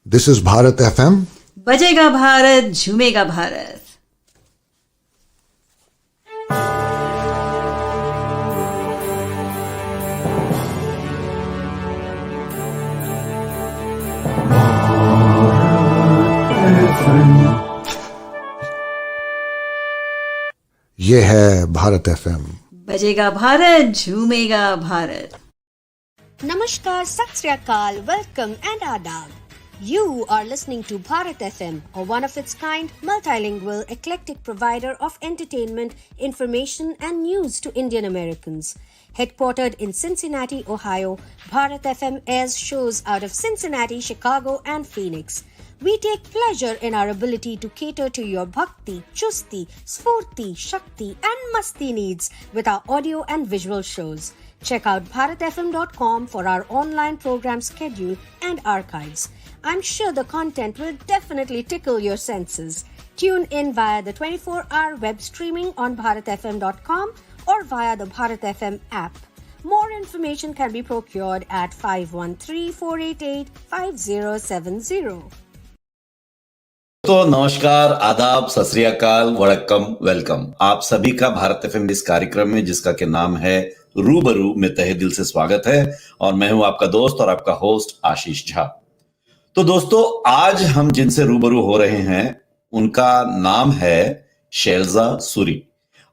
This is Bharat FM. बजेगा भारत झूमेगा भारत. ये है भारत FM. बजेगा Bharat झूमेगा Bharat. Namaskar, Sat Sri Akal, welcome and adab. You are listening to Bharat FM, a one of its kind, multilingual, eclectic provider of entertainment, information and news to Indian Americans. Headquartered in Cincinnati, Ohio, Bharat FM airs shows out of Cincinnati, Chicago and Phoenix. We take pleasure in our ability to cater to your bhakti, chusti, sfurti, shakti and masti needs with our audio and visual shows. Check out bharatfm.com for our online program schedule and archives. I'm sure the content will definitely tickle your senses. Tune in via the 24-hour web streaming on bharatfm.com or via the Bharat FM app. More information can be procured at 513-488-5070. तो नमस्कार, आदाब, सत श्री अकाल, वड़क्कम, welcome. आप सभी का Bharat FM इस कार्यक्रम में जिसका के नाम है रूबरू में तहे दिल से स्वागत है और मैं हूं आपका दोस्त और आपका होस्ट आशीष झा. तो दोस्तों, आज हम जिनसे रूबरू हो रहे हैं उनका नाम है शैलजा सूरी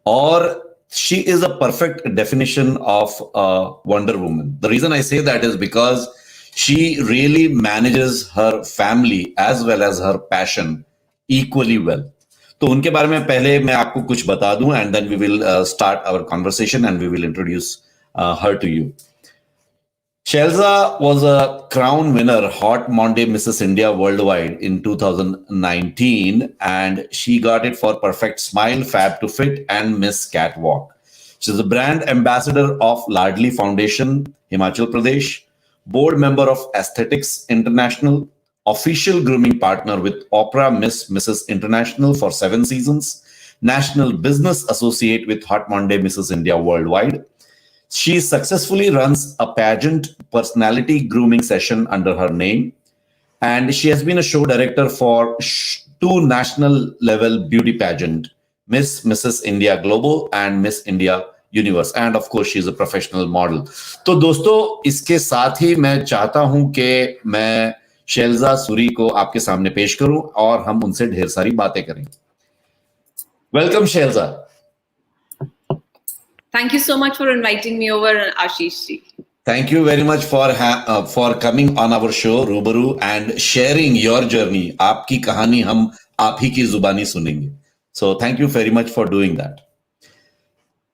और she is a perfect definition of a Wonder Woman. The reason I say that is because she really manages her family as well as her passion equally well. तो उनके बारे में पहले मैं आपको कुछ बता दूं and then we will start our conversation and we will introduce her to you. Shailza was a crown winner, Hot Monday Mrs. India Worldwide in 2019 and she got it for Perfect Smile, Fab to Fit and Miss Catwalk. She's a brand ambassador of Ladli Foundation, Himachal Pradesh, board member of Aesthetics International, official grooming partner with Opera Miss Mrs. International for 7 seasons, national business associate with Hot Monday Mrs. India Worldwide. She successfully runs a pageant personality grooming session under her name, and she has been a show director for 2 national level beauty pageant, Miss Mrs. India Global and Miss India Universe, and of course she is a professional model. तो दोस्तों, इसके साथ ही मैं चाहता हूं कि मैं शैलजा सूरी को आपके सामने पेश करूं और हम उनसे ढेर सारी बातें करें. Welcome Shailaja. Thank you so much for inviting me over, Ashish ji. Thank you very much for coming on our show, Rubaru, and sharing your journey. आपकी कहानी हम आप ही की जुबानी सुनेंगे. So thank you very much for doing that.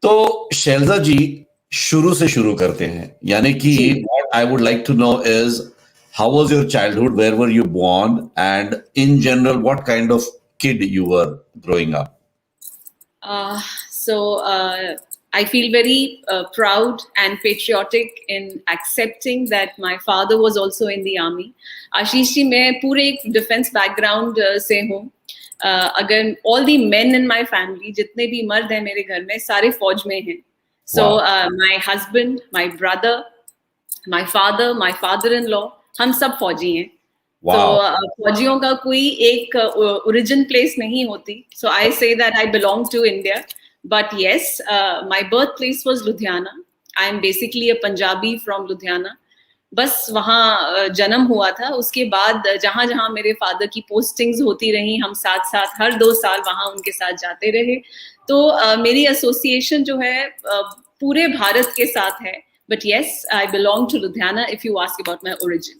तो शैलजा जी, शुरू से शुरू करते हैं. यानी कि what I would like to know is how was your childhood? Where were you born? And in general, what kind of kid you were growing up? I feel very proud and patriotic in accepting that my father was also in the army. Ashish ji, मैं पूरे एक defense background से हूँ. अगर all the men in my family, जितने भी मर्द हैं मेरे घर में, सारे फौज में हैं. So my husband, my brother, my father, my father-in-law, हम सब फौजी हैं. Wow. So फौजियों का कोई एक origin place नहीं होती. So I say that I belong to India. But yes, my birthplace was Ludhiana. I am basically a Punjabi from Ludhiana. बस वहाँ जन्म हुआ था. उसके बाद जहाँ जहाँ मेरे फादर की पोस्टिंग्स होती रही, हम साथ साथ हर 2 साल वहाँ उनके साथ जाते रहे. तो मेरी एसोसिएशन जो है पूरे भारत के साथ है. But yes, I belong to Ludhiana if you ask about my origin.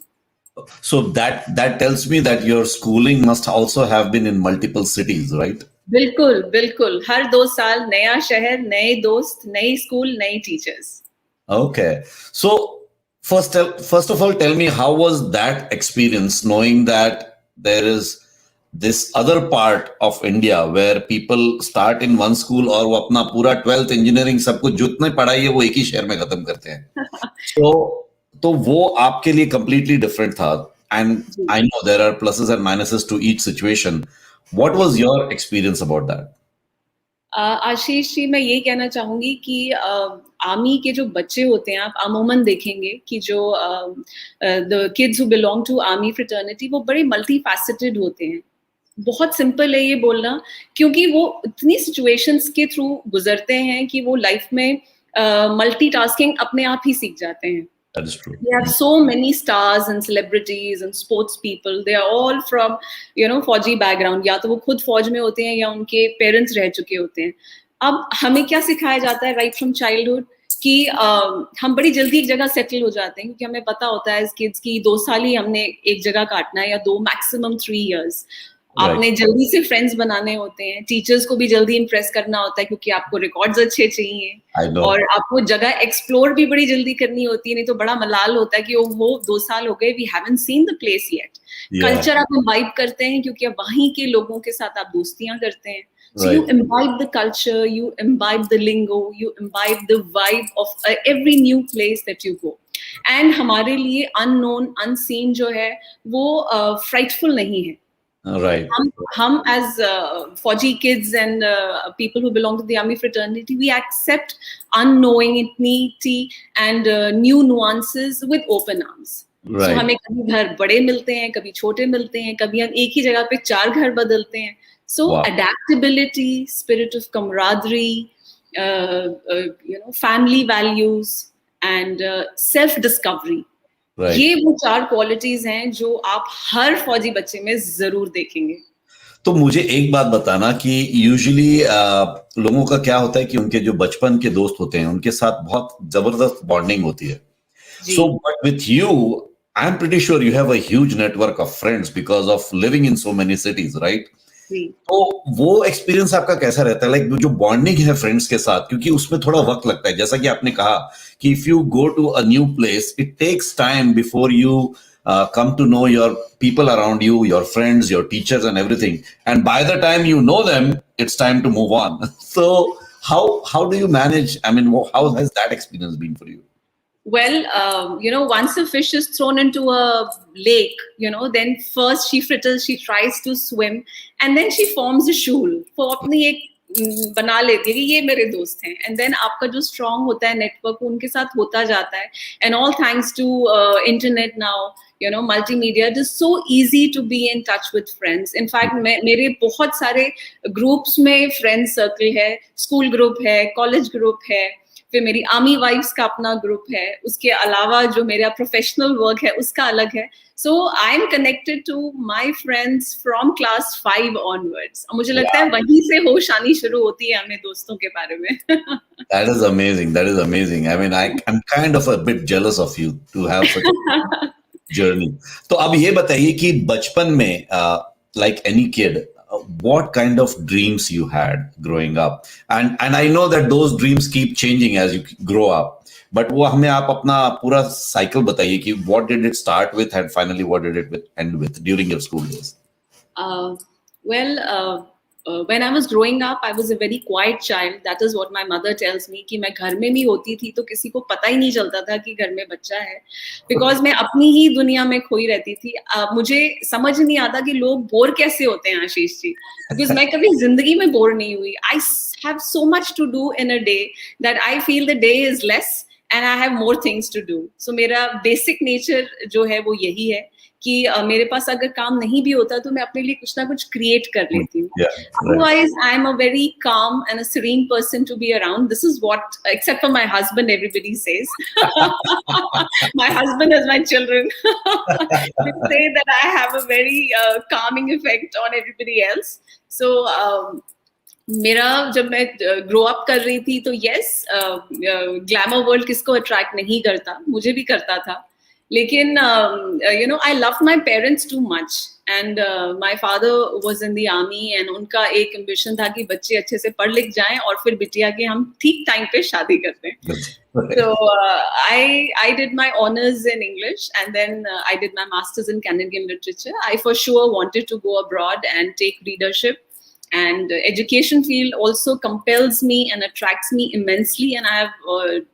So that tells me that your schooling must also have been in multiple cities, right? बिल्कुल बिल्कुल. हर 2 साल नया शहर, नए दोस्त, नई स्कूल, नई teachers. Okay. So first of all, tell me, how was that experience knowing that there is this other part of India where people start in one school और वो अपना पूरा 12th engineering सब कुछ जितने पढ़ाई है वो एक ही शहर में खत्म करते हैं. तो वो आपके लिए completely different था. And I know there are pluses and minuses to each situation. What was your experience about that? Ashish ji, मैं ये कहना चाहूंगी कि आर्मी के जो बच्चे होते हैं, आप अमूमन देखेंगे कि जो the kids who belong to army fraternity, वो बड़े मल्टी फैसेटेड होते हैं। बहुत सिंपल है ये बोलना, क्योंकि वो इतनी सिचुएशंस के थ्रू गुजरते हैं कि वो लाइफ में मल्टीटास्किंग अपने आप ही सीख जाते हैं। That is true. We have so many stars and celebrities and sports people. They are all from, फौजी background. या तो वो खुद फौज में होते हैं या उनके पेरेंट्स रह चुके होते हैं। अब हमें क्या सिखाया जाता है right from childhood कि हम बड़ी जल्दी एक जगह सेटल हो जाते हैं, क्योंकि हमें पता होता है as kids कि 2 साल ही हमने एक जगह काटना है, या 2 maximum 3 years. आपने जल्दी से फ्रेंड्स बनाने होते हैं, टीचर्स को भी जल्दी इंप्रेस करना होता है क्योंकि आपको रिकॉर्ड्स अच्छे चाहिए, और आपको जगह एक्सप्लोर भी बड़ी जल्दी करनी होती है, नहीं तो बड़ा मलाल होता है कि वो 2 साल हो गए, we haven't seen the place yet. Culture आप इम्बाइब करते हैं क्योंकि अब वहीं के लोगों के साथ आप दोस्तियां करते हैं, so you imbibe the culture, you imbibe the lingo, you imbibe the vibe of every new place that you go, and हमारे लिए unknown unseen जो है वो frightful नहीं है। Right. हम as Fauji kids and people who belong to the army fraternity, we accept unknowingity and new nuances with open arms. Right. So हमें कभी घर बड़े मिलते हैं, कभी छोटे मिलते हैं, कभी हम एक ही जगह पे 4 घर बदलते हैं। So adaptability, spirit of camaraderie, family values and self-discovery. Right. ये वो 4 क्वालिटीज हैं जो आप हर फौजी बच्चे में जरूर देखेंगे। तो मुझे एक बात बताना कि यूजुअली लोगों का क्या होता है कि उनके जो बचपन के दोस्त होते हैं उनके साथ बहुत जबरदस्त बॉन्डिंग होती है। So but with you, I am pretty sure you have a huge network of friends because of living in so many cities, right? तो वो एक्सपीरियंस आपका कैसा रहता है, लाइक जो बॉन्डिंग है फ्रेंड्स के साथ, क्योंकि उसमें थोड़ा वक्त लगता है, जैसा कि आपने कहा कि if you go to a new place it takes time before you come to know your people around you, your friends, your teachers and everything, and by the time you know them it's time to move on. So how do you manage, I mean, how has that experience been for you? Well, once a fish is thrown into a lake, then first she fritters, she tries to swim, and then she forms a shoal for अपनी एक बना लेती है कि ये मेरे दोस्त हैं, एंड देन आपका जो स्ट्रॉन्ग होता है नेटवर्क उनके साथ होता जाता है, and all thanks to internet now, multimedia, it is so easy to be in touch with friends. In fact, मेरे बहुत सारे ग्रुप्स में फ्रेंड सर्कल है, स्कूल ग्रुप है, कॉलेज ग्रुप है, फिर मेरी आर्मी वाइफ्स का अपना ग्रुप है, उसके अलावा जो मेरा प्रोफेशनल वर्क है उसका अलग है। So I am connected to my friends from class 5 onwards. मुझे लगता है वहीं से होश आनी शुरू होती है हमें दोस्तों के बारे में। That is amazing. That is amazing. I mean, I'm kind of a bit jealous of you to have such a journey. तो अब ये बताइए कि बचपन में, like any kid, what kind of dreams you had growing up, and I know that those dreams keep changing as you grow up, but वो हमें आप अपना पूरा साइकिल बताइए कि what did it start with and finally what did it end with during your school days? When I was growing up, I was a very quiet child. That is what my mother tells me, कि मैं घर में भी होती थी तो किसी को पता ही नहीं चलता था कि घर में बच्चा है, because मैं अपनी ही दुनिया में खोई रहती थी। मुझे समझ नहीं आता कि लोग बोर कैसे होते हैं आशीष जी, because मैं कभी जिंदगी में बोर नहीं हुई। I have so much to do in a day that I feel the day is less and I have more things to do. So मेरा basic nature जो है वो यही है कि मेरे पास अगर काम नहीं भी होता तो मैं अपने लिए कुछ ना कुछ क्रिएट कर लेती हूँ। Otherwise, I am a very calm and a serene person to be around. This is what, except for my husband, everybody says. My husband and my children they say that I have a very calming effect on everybody else. So मेरा जब मैं grow up कर रही थी तो yes, glamour world किसको attract नहीं करता, मुझे भी करता था, लेकिन I loved my parents too much, and my father was in the army, and उनका एक ambition था कि बच्चे अच्छे से पढ़ लिख जाएं और फिर बिटिया के हम ठीक टाइम पे शादी करते हैं। So I did my honors in English, and then I did my masters in Canadian literature. I for sure wanted to go abroad and take readership, and education field also compels me and attracts me immensely, and I have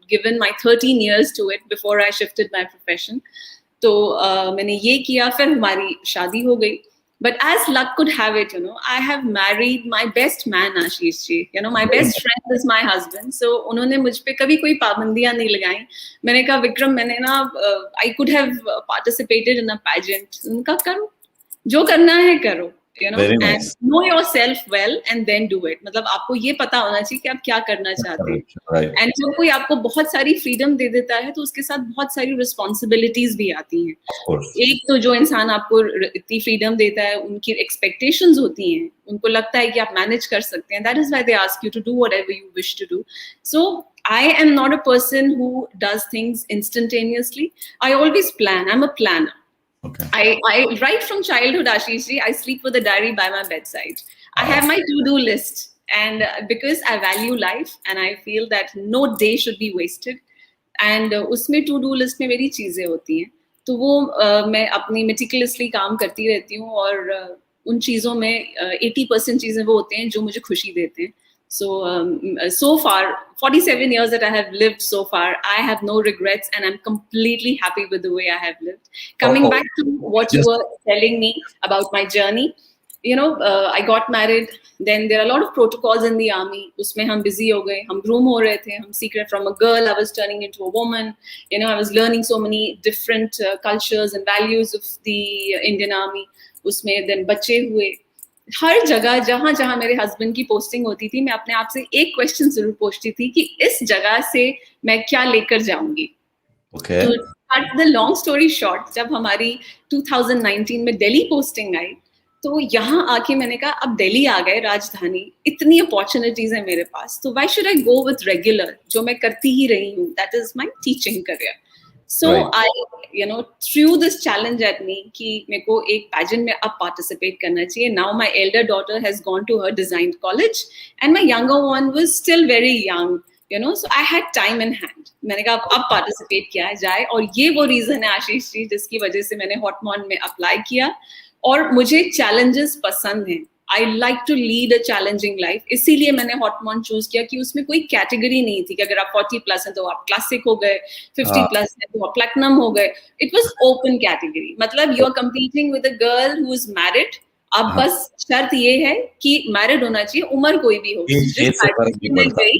given my 13 years to it before I shifted my profession. तो मैंने ये किया, फिर हमारी शादी हो गई, But as luck could have it, I have married my best man, Ashish ji. My best friend is my husband. So उन्होंने मुझ पे कभी कोई पाबंदियां नहीं लगाई. मैंने कहा विक्रम, मैंने ना I could have participated in a pageant. उनका करो, जो करना है करो. Very and nice. know yourself well and then do it. मतलब आपको ये पता होना चाहिए कि आप क्या करना चाहते हैं. Right. एंड जब कोई आपको बहुत सारी फ्रीडम दे देता है तो उसके साथ बहुत सारी रिस्पॉन्सिबिलिटीज भी आती हैं. Of course. एक तो जो इंसान आपको इतनी फ्रीडम देता है, उनकी एक्सपेक्टेशंस होती हैं, उनको लगता है कि आप मैनेज कर सकते हैं. That is why they ask you to do whatever you wish to do. So I am not a person who does things instantaneously. I always plan. I'm a planner. Okay. I right from childhood, Ashish ji, I sleep with a diary by my bedside. I have my to-do list, and because I value life and I feel that no day should be wasted, and उसमें to-do list में मेरी चीजें होती हैं, तो वो मैं अपनी meticulously काम करती रहती हूँ, और उन चीजों में 80% चीजें वो होते हैं जो मुझे खुशी देते हैं. So far, 47 years that I have lived so far, I have no regrets and I'm completely happy with the way I have lived. Coming back to what you were telling me about my journey, I got married. Then there are a lot of protocols in the army. उसमें हम busy हो गए, हम groom हो रहे थे, हम secret from a girl, I was turning into a woman. I was learning so many different cultures and values of the Indian army. उसमें then बच्चे हुए. हर जगह जहां जहां मेरे हस्बैंड की पोस्टिंग होती थी, मैं अपने आप से एक क्वेश्चन जरूर पूछती थी कि इस जगह से मैं क्या लेकर जाऊंगी. Okay. तो cut the long story short, जब हमारी 2019 में दिल्ली पोस्टिंग आई, तो यहाँ आके मैंने कहा अब दिल्ली आ गए, राजधानी, इतनी अपॉर्चुनिटीज है मेरे पास, तो why should I go with regular, जो मैं करती ही रही हूँ. That is my teaching career. So I threw this challenge at me कि मेरे को एक pageant में अब participate करना चाहिए. Now my elder daughter has gone to her design college and my younger one was still very young, so I had time in hand. मैंने कहा अब participate किया जाए, और ये वो reason है आशीष जी जिसकी वजह से मैंने हॉटमॉन में apply किया. और मुझे challenges पसंद हैं. I like to lead a challenging life. इसीलिए मैंने हॉटमॉन चूज किया कि उसमें कोई कैटेगरी नहीं थी कि अगर आप 40+ हैं तो आप क्लासिक हो गए, 50+ हैं तो आप प्लैटिनम हो गए. It was open category. मतलब you are competing with a girl who is married. अब बस शर्त ये है कि मैरिड होना चाहिए, उम्र कोई भी हो. गई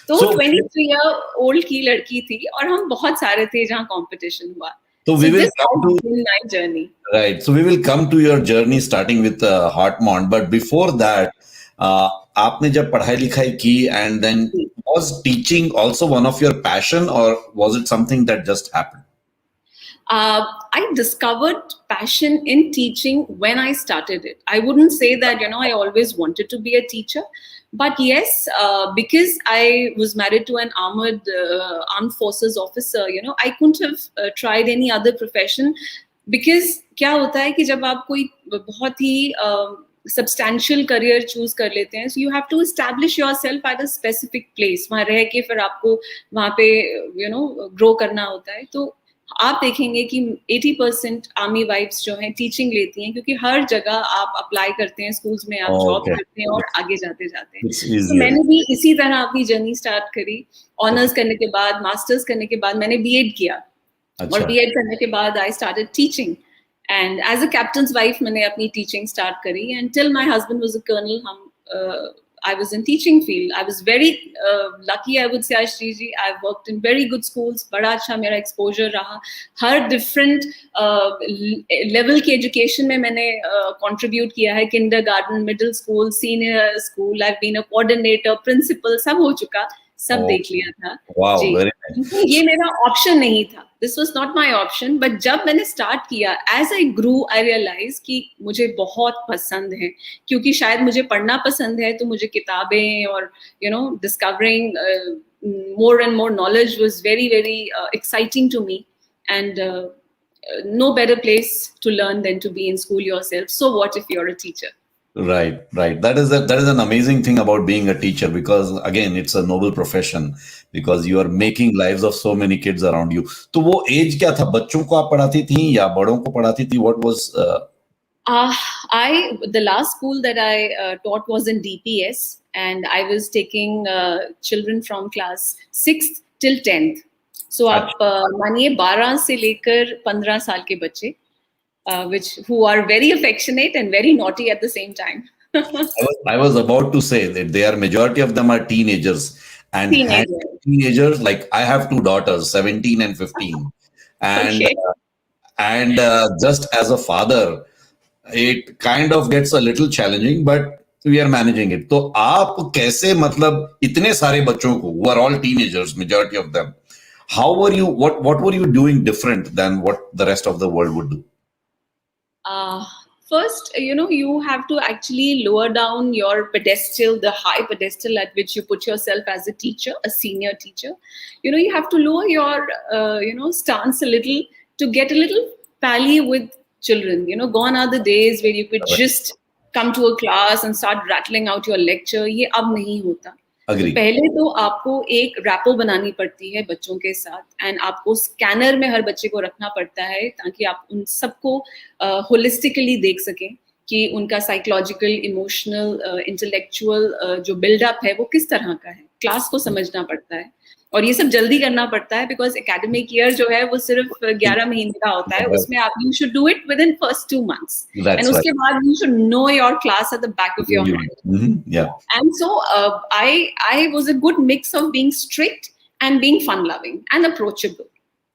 तो 23 ईयर ओल्ड की लड़की थी और हम बहुत सारे थे जहाँ कंपटीशन हुआ. So we will come to my journey. Right. So we will come to your journey starting with Heartmont. But before that, आपने जब पढ़ाई लिखाई की and then was teaching also one of your passion, or was it something that just happened? I discovered passion in teaching when I started it. I wouldn't say that, I always wanted to be a teacher. But yes, because I was married to an armed forces officer, I couldn't have tried any other profession. Because क्या होता है कि जब आप कोई बहुत ही substantial career choose कर लेते हैं, so you have to establish yourself at a specific place. वहाँ रह के फिर आपको वहाँ पे grow करना होता है. तो आप देखेंगे कि 80% आर्मी वाइफ्स जो हैं टीचिंग लेती हैं, क्योंकि हर जगह आप अप्लाई करते हैं, स्कूल्स में आप जॉब करते हैं और आगे जाते जाते हैं. तो मैंने भी इसी तरह अपनी जर्नी स्टार्ट करी. ऑनर्स करने के बाद, मास्टर्स करने के बाद मैंने बीएड किया. और बीएड करने के बाद I started teaching, and as a captain's wife मैंने अपनी टीचिंग स्टार्ट करी. And till my husband was a colonel, हम I was in teaching field. I was very lucky, I would say, Ashish ji. I've worked in very good schools. बड़ा अच्छा मेरा exposure रहा. हर different level की education में मैंने contribute किया है. Kindergarten, middle school, senior school. I've been a coordinator, principal, सब हो चुका. सब देख लिया था. Wow, very nice. ये मेरा ऑप्शन नहीं था. This was not my option. But जब मैंने स्टार्ट किया, as I grew, I realized कि मुझे बहुत पसंद है, क्योंकि शायद मुझे पढ़ना पसंद है, तो मुझे किताबें और discovering more and more knowledge was very, very exciting to me. And no better place to learn than to be in school yourself. So what if you're a teacher? Right. That is an amazing thing about being a teacher, because again, it's a noble profession, because you are making lives of so many kids around you. तो वो as क्या था? बच्चों को आप पढ़ाती थी या बड़ों को पढ़ाती थी? What was? The last school that I taught was in DPS, and I was taking children from class 6th till 10th. So आप मानिए 12 से लेकर 15 साल के बच्चे. which who are very affectionate and very naughty at the same time. I was about to say that they are majority of them are teenagers and Teenager. teenagers. Like I have two daughters, 17 and 15, and Okay. just as a father, it kind of gets a little challenging, but we are managing it. तो आप कैसे मतलब इतने सारे बच्चों को who are all teenagers, majority of them, how were you? What were you doing different than what the rest of the world would do? Uh, First, you have to actually lower down your pedestal, the high pedestal at which you put yourself as a teacher, a senior teacher. You have to lower your, stance a little to get a little pally with children. Gone are the days where you could just come to a class and start rattling out your lecture. ये अब नहीं होता. तो Agree. पहले तो आपको एक rapport बनानी पड़ती है बच्चों के साथ एंड आपको स्कैनर में हर बच्चे को रखना पड़ता है ताकि आप उन सबको होलिस्टिकली देख सकें कि उनका साइकोलॉजिकल इमोशनल इंटेलेक्चुअल जो बिल्डअप है वो किस तरह का है. क्लास को समझना पड़ता है और ये सब जल्दी करना पड़ता है बिकॉज एकेडमिक ईयर जो है वो सिर्फ 11 महीने का होता है. उसमें आप you should do it with in first 2 months and उसके बाद you should know your class at the back of your hand. Yeah. And so I was a good mix of being strict and being fun loving and approachable.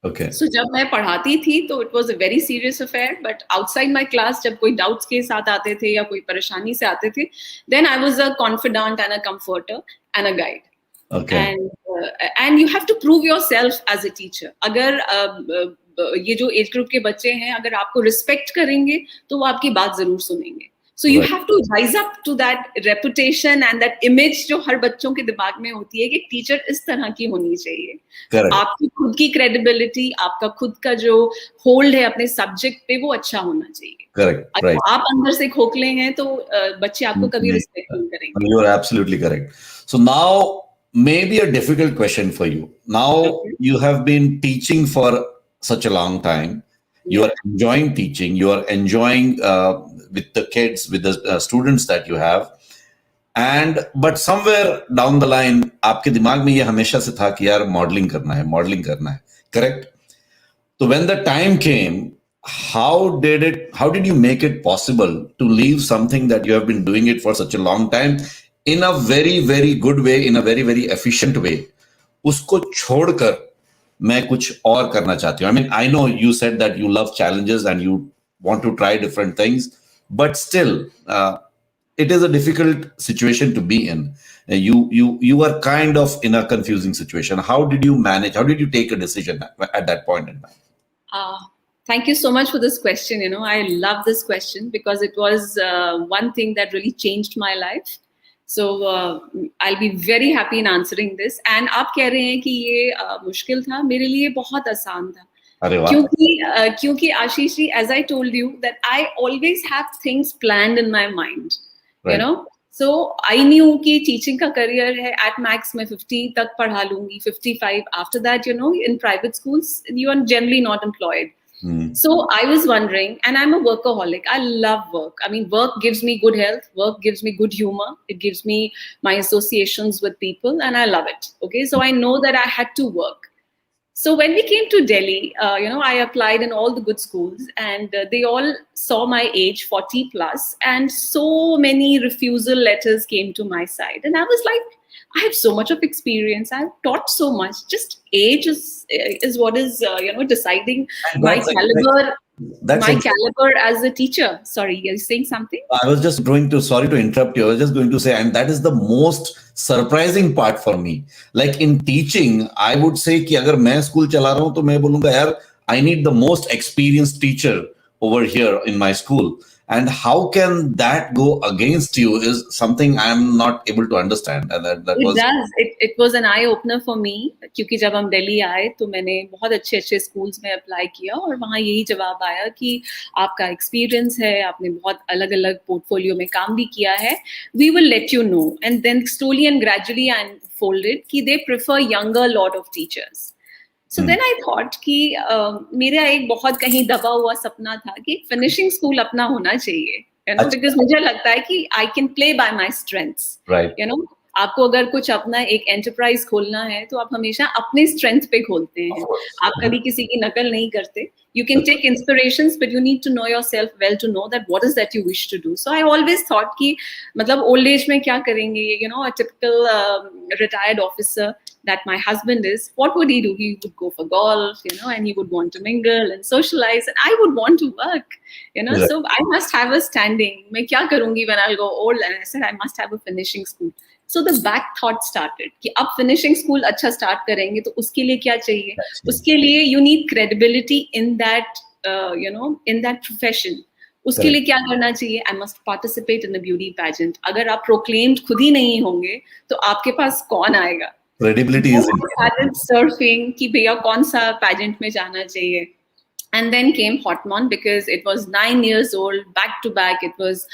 Okay. So जब मैं पढ़ाती थी तो it was a very serious affair, but outside my class जब कोई doubts के साथ आते थे या कोई परेशानी से आते थे, then I was a confidant and a comforter and a guide. Okay. And you have to prove yourself as a teacher. अगर ये जो एज ग्रुप के बच्चे हैं अगर आपको रिस्पेक्ट करेंगे तो वो आपकी बात जरूर सुनेंगे. So you Right. have to rise up to that reputation and that image जो हर बच्चों के दिमाग में होती है कि टीचर इस तरह की होनी चाहिए. Correct. आपकी खुद की credibility, आपका खुद का जो होल्ड है अपने सब्जेक्ट पे वो अच्छा होना चाहिए. Correct. अगर Right. आप अंदर से खोखले हैं तो बच्चे आपको कभी रिस्पेक्ट नहीं करेंगे. You are absolutely correct. So now, maybe a difficult question for you. Now, Okay. you have been teaching for such a long time. You are enjoying teaching. You are enjoying with the kids, with the students that you have. But somewhere down the line, आपके दिमाग में ये हमेशा से था कि यार modelling करना है. Correct? So when the time came, how did you make it possible to leave something that you have been doing it for such a long time in a very, very good way, in a very, very efficient way? उसको छोड़कर मैं कुछ और करना चाहती हूँ. I mean, I know you said that you love challenges and you want to try different things, but still, it is a difficult situation to be in. You are kind of in a confusing situation. How did you manage? How did you take a decision at that point in time? Thank you so much for this question. I love this question because it was one thing that really changed my life. So I'll be very happy in answering this. And आप कह रहे हैं कि ये मुश्किल था, मेरे लिए बहुत आसान था. अरे वाह. क्योंकि Ashish ji, as I told you that I always have things planned in my mind. Right. So I knew कि teaching का career है at max मैं 50 तक पढ़ा लूंगी, 55. After that, in private schools you are generally not employed. So I was wondering, and I'm a workaholic. I love work. I mean, work gives me good health. Work gives me good humor. It gives me my associations with people, and I love it. Okay, so I know that I had to work. So when we came to Delhi, I applied in all the good schools, and they all saw my age, 40 plus, and so many refusal letters came to my side, and I was like, I have so much of experience. I've taught so much. Just age is what is deciding my caliber. Caliber as a teacher. Sorry, you're saying something? I was just sorry to interrupt you. I was just going to say, and that is the most surprising part for me. Like in teaching, I would say कि अगर मैं school चला रहा हूँ तो मैं बोलूँगा यार, I need the most experienced teacher over here in my school. And how can that go against you is something I'm not able to understand. And It was an eye opener for me. क्योंकि जब हम दिल्ली आए तो मैंने बहुत अच्छे schools में apply किया और वहाँ यही जवाब आया कि आपका एक्सपीरियंस है, आपने बहुत अलग-अलग पोर्टफोलियो में काम भी किया है. We will let you know. And then slowly and gradually I unfolded कि they prefer younger lot of teachers. So then I thought कि मेरा एक बहुत कहीं दबा हुआ सपना था कि फिनिशिंग स्कूल अपना होना चाहिए, because मुझे लगता है कि I can play by my strengths. Right. आपको अगर कुछ अपना एक एंटरप्राइज खोलना है तो आप हमेशा अपने स्ट्रेंथ पे खोलते हैं, आप कभी किसी की नकल नहीं करते. You can take inspirations, but you need to know yourself well to know that what is that you wish to do. So I always thought कि मतलब old age में क्या करेंगे, you know, a typical retired officer that my husband is, what would he do? He would go for golf, you know, and he would want to mingle and socialize, and I would want to work, you know. Right. So I must have a standing. मैं क्या करूँगी when I'll go old? And I said I must have a finishing school. So the back thought started कि अब finishing school अच्छा start करेंगे तो उसके लिए क्या चाहिए? उसके लिए you need credibility in that, you know, in that profession. उसके लिए क्या करना चाहिए? I must participate in a beauty pageant. अगर आप proclaimed खुद ही नहीं होंगे तो आपके पास कौन आएगा? Credibility is started surfing कि भैया कौन सा pageant में जाना चाहिए. And then came Hotmon because it was 9 years old, back to back. It was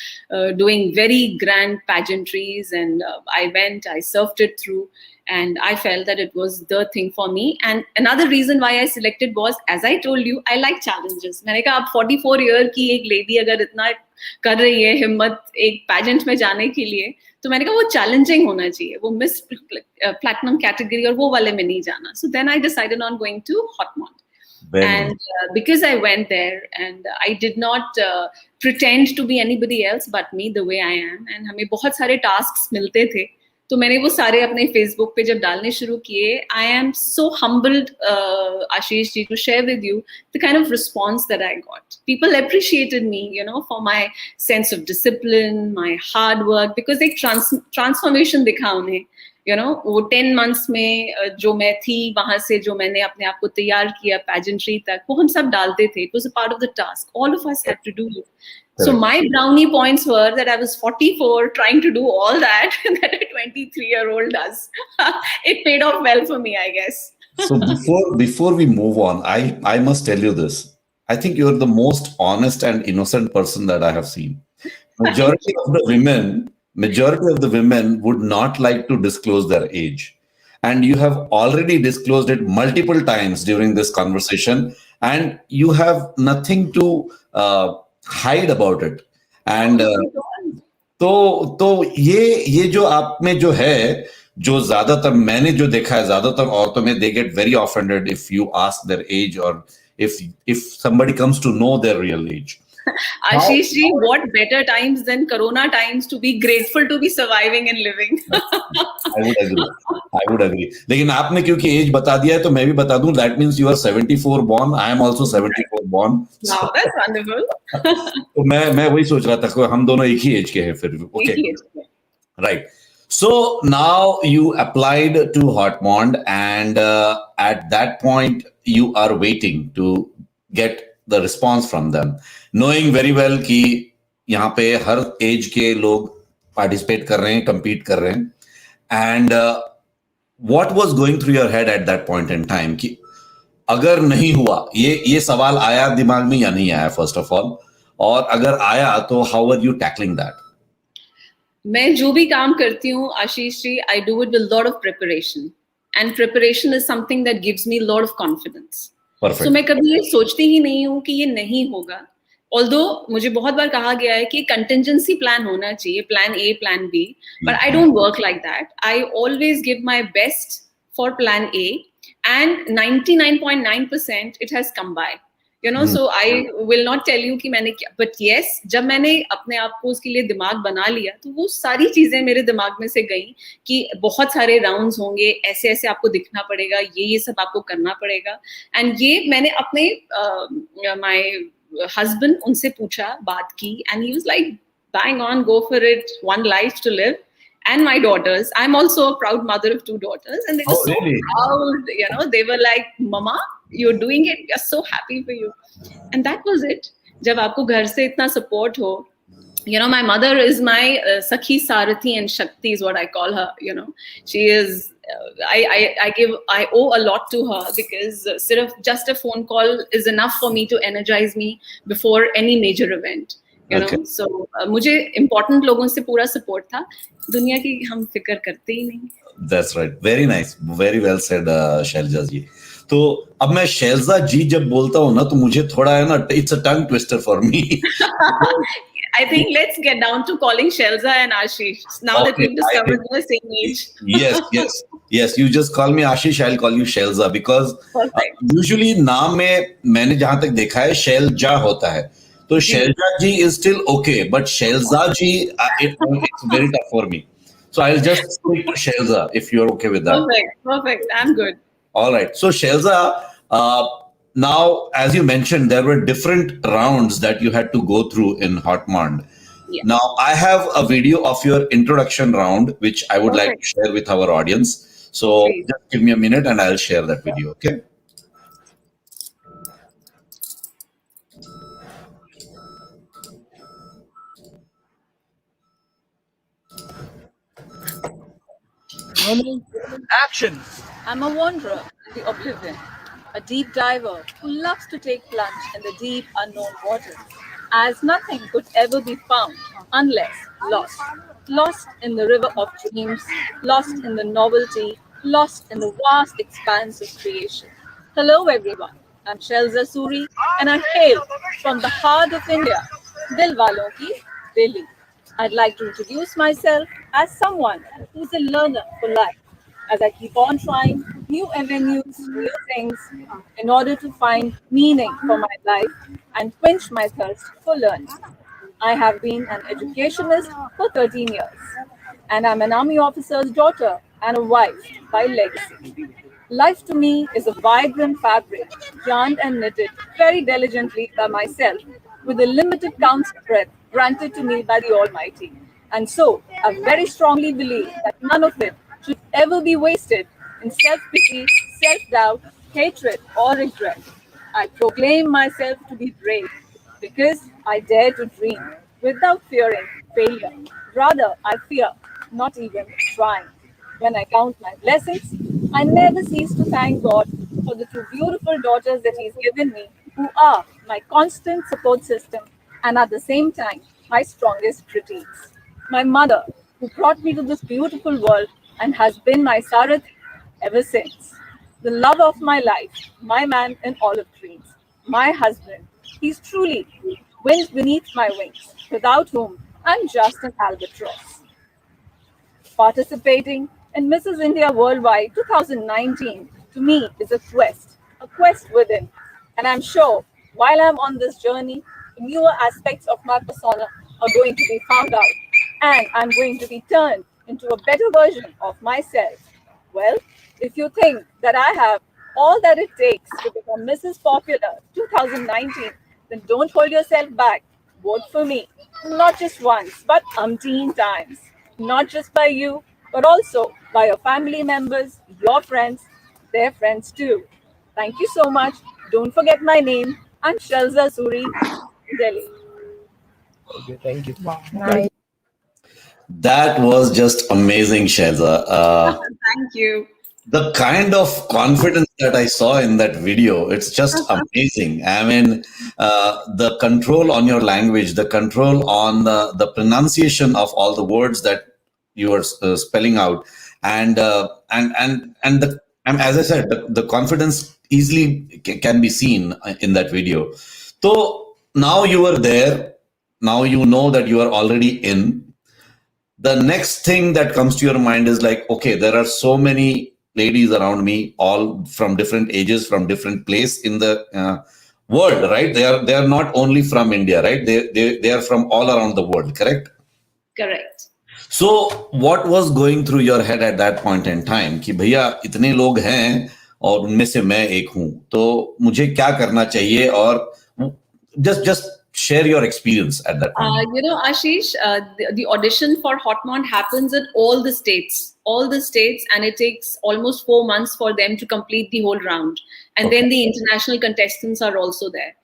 doing very grand pageantries, and I went, I surfed it through, and I felt that it was the thing for me. And another reason why I selected was, as I told you, I like challenges. मैंने कहा अब 44 year की एक lady अगर इतना कर रही है हिम्मत एक pageant में जाने के लिए, तो मैंने कहा वो challenging होना चाहिए, वो Miss Platinum category और वो वाले में नहीं जाना. So then I decided on going to Hotmon. And because I went there and I did not pretend to be anybody else but me the way I am, and हमें बहुत सारे tasks मिलते थे, तो मैंने वो सारे अपने Facebook पे जब डालने शुरू किए, I am so humbled, Ashish ji, to share with you the kind of response that I got. People appreciated me, you know, for my sense of discipline, my hard work, because एक transformation दिखा उन्हें. You know, वो 10 months में जो मैं थी वहां से जो मैंने अपने आप को तैयार किया pageantry तक, वो हम सब डालते थे. It was a part of the task. All of us had to do it. So my brownie points were that I was 44 trying to do all that that a 23-year-old does. It paid off well for me, I guess. So before we move on, I must tell you this. I think you're the most honest and innocent person that I have seen. Majority of the women would not like to disclose their age. And you have already disclosed it multiple times during this conversation, and you have nothing to hide about it. And तो ये जो आप में जो है, जो ज्यादातर मैंने जो देखा है, ज्यादातर औरतों में they get very offended if you ask their age or if somebody comes to know their real age. Ashish ji, what better times than Corona times to be grateful to be surviving and living. I would agree. लेकिन आपने क्योंकि as बता दिया है तो मैं भी बता दूं. That means you are 74 born. I am also 74 born. Wow, that's wonderful. तो मैं वही सोच रहा था कि हम दोनों एक ही एज के हैं फिर. Okay. Right. So now you applied to Hotmon, and at that point you are waiting to get the response from them, knowing very well कि यहाँ पे हर एज के लोग participate कर रहे हैं, compete कर रहे हैं. And what was going through your head at that point in time कि अगर नहीं हुआ, ये सवाल आया दिमाग में या नहीं आया first of all, और अगर आया तो how were you tackling that? मैं जो भी काम करती हूँ Ashish ji, I do it with a lot of preparation, and preparation is something that gives me a lot of confidence. Perfect. So मैं कभी ये सोचती ही नहीं हूँ कि ये नहीं होगा. Although मुझे बहुत बार कहा गया है कि contingency plan होना चाहिए, plan A, plan B, but I don't work like that. I always give my best for plan A, and 99.9% it has come by. You know, so I will not tell you कि मैंने क्या, but yes, जब मैंने अपने आप को उसके लिए दिमाग बना लिया तो वो सारी चीजें मेरे दिमाग में से गई कि बहुत सारे राउंड्स होंगे, ऐसे ऐसे आपको दिखना पड़ेगा, ये सब आपको करना पड़ेगा. एंड ये मैंने अपने माय हस्बैंड उनसे पूछा, बात की, and he was like bang on, go for it, one life to live. And my daughters, I'm also a proud mother of 2 daughters, and they were so proud, you know, they were like, Mama, you're doing it, we're so happy for you. And that was it. जब आपको घर से इतना support हो, you know, my mother is my Sakhi Sarathi and Shakti is what I call her, you know. She is, I owe a lot to her because just a phone call is enough for me to energize me before any major event. You know, so मुझे important लोगों से पूरा support था. दुनिया की हम फिक्र करते ही नहीं. That's right. Very nice. Very well said, Selja जी. तो अब मैं शैलजा जी जब बोलता हूँ ना तो मुझे थोड़ा है ना, it's a tongue twister for me. I think let's get down to calling Shailza and Ashish now that Okay, we've discovered the same age. yes. You just call me Ashish. I'll call you Shailza because Perfect. usually नाम में मैंने जहां तक देखा है शैलजा होता है. तो जी. Shailja ji is still okay, but Shailza ji, it's very tough for me. So I'll just stick to Shailza if you're okay with that. Perfect. I'm good. All right. So, Shailza, now, as you mentioned, there were different rounds that you had to go through in Hotmond. Yeah. Now, I have a video of your introduction round, which I would like to Perfect. share with our audience. So, Please. just give me a minute and I'll share that video. Okay. Action! I'm a wanderer in the oblivion, a deep diver who loves to take plunge in the deep unknown waters, as nothing could ever be found unless lost. Lost in the river of dreams, lost in the novelty, lost in the vast expanse of creation. Hello everyone, I'm Shailza Suri and I hail from the heart of India, Dil Walon ki Delhi. I'd like to introduce myself as someone who's a learner for life, as I keep on trying new avenues, new things, in order to find meaning for my life and quench my thirst for learning. I have been an educationist for 13 years, and I'm an army officer's daughter and a wife by legacy. Life to me is a vibrant fabric, yarned and knitted very diligently by myself, with the limited counts of breath granted to me by the Almighty. And so, I very strongly believe that none of it should ever be wasted in self pity, self doubt, hatred, or regret. I proclaim myself to be brave because I dare to dream without fearing failure. Rather, I fear not even trying. When I count my blessings, I never cease to thank God for the two beautiful daughters that He's given me, who are my constant support system and at the same time my strongest critiques. My mother, who brought me to this beautiful world and has been my Sarath ever since. The love of my life, my man in olive greens, my husband. He's truly wind beneath my wings, without whom I'm just an albatross. Participating in Mrs. India Worldwide 2019 to me is a quest within. And I'm sure while I'm on this journey, the newer aspects of my persona are going to be found out, and I'm going to be turned into a better version of myself. Well, if you think that I have all that it takes to become Mrs. Popular 2019, then don't hold yourself back. Vote for me, not just once, but umpteen times. Not just by you, but also by your family members, your friends, their friends too. Thank you so much. Don't forget my name. I'm Shailza Suri, Delhi. That was just amazing, Shailza. Thank you. The kind of confidence that I saw in that video, it's just amazing. I mean, the control on your language, the control on the pronunciation of all the words that you are spelling out, and the as I said, the confidence easily can be seen in that video. So now you are there. Now you know that you are already in. The next thing that comes to your mind is like, okay, there are so many ladies around me, all from different ages, from different place in the world, right? They are not only from India, right? They are from all around the world, correct? Correct. So what was going through your head at that point in time कि भैया इतने लोग हैं और उनमें से मैं एक हूं, तो मुझे क्या करना चाहिए? और just share your experience at that point. Ashish, the audition for Hotmont happens in all the states, and it takes almost 4 months for them to complete the whole round. And then the international contestants are also there.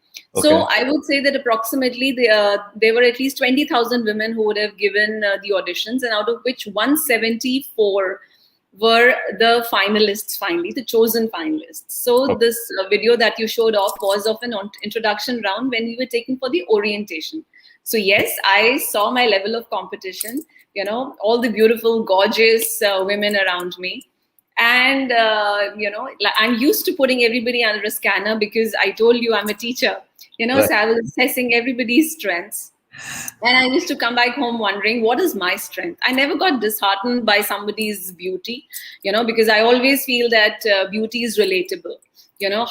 So I would say that approximately there were at least 20,000 women who would have given the auditions, and out of which 174 were the finalists, finally, the chosen finalists. So this video that you showed off was of an introduction round when we were taken for the orientation. So yes, I saw my level of competition, all the beautiful, gorgeous women around me. And, I'm used to putting everybody under a scanner because I told you I'm a teacher, Right. So I was assessing everybody's strengths. And I used to come back home wondering, what is my strength? I never got disheartened by somebody's beauty, because I always feel that beauty is relatable.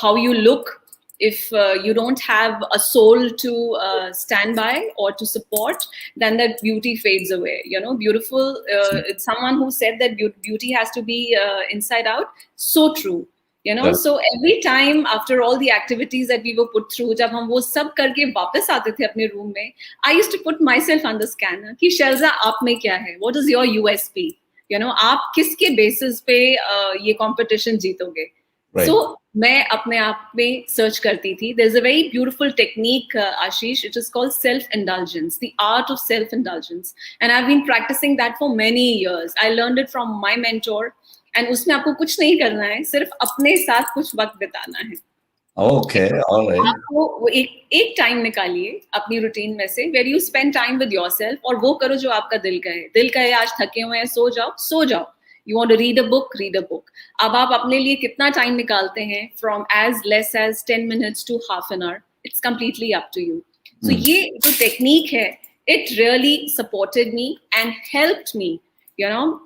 How you look, if you don't have a soul to stand by or to support, then that beauty fades away. Beautiful. It's someone who said that beauty has to be inside out. So true. Yeah. So every time after all the activities that we were put through, जब हम वो सब करके वापस आते थे अपने room में, I used to put myself on the scanner कि शैलजा आप में क्या है, what is your USP, आप किसके basis पे ये competition जीतोगे. Right. So मैं अपने आप में search करती थी. There's a very beautiful technique, Ashish. It is called self-indulgence, the art of self-indulgence, and I've been practicing that for many years. I learned it from my mentor. And उसमें आपको कुछ नहीं करना है, सिर्फ अपने साथ कुछ वक्त बिताना है. Okay, alright. आपको वो एक टाइम निकालिए अपनी रूटीन में से, where you spend time with yourself, और वो करो जो आपका दिल कहे. आज थके हुए हैं, सो जाओ. You want to read a book. अब आप अपने लिए कितना टाइम निकालते हैं, from as less as 10 minutes to half an hour, it's completely up to you. सो ये जो टेक्निक है, it really supported me and helped me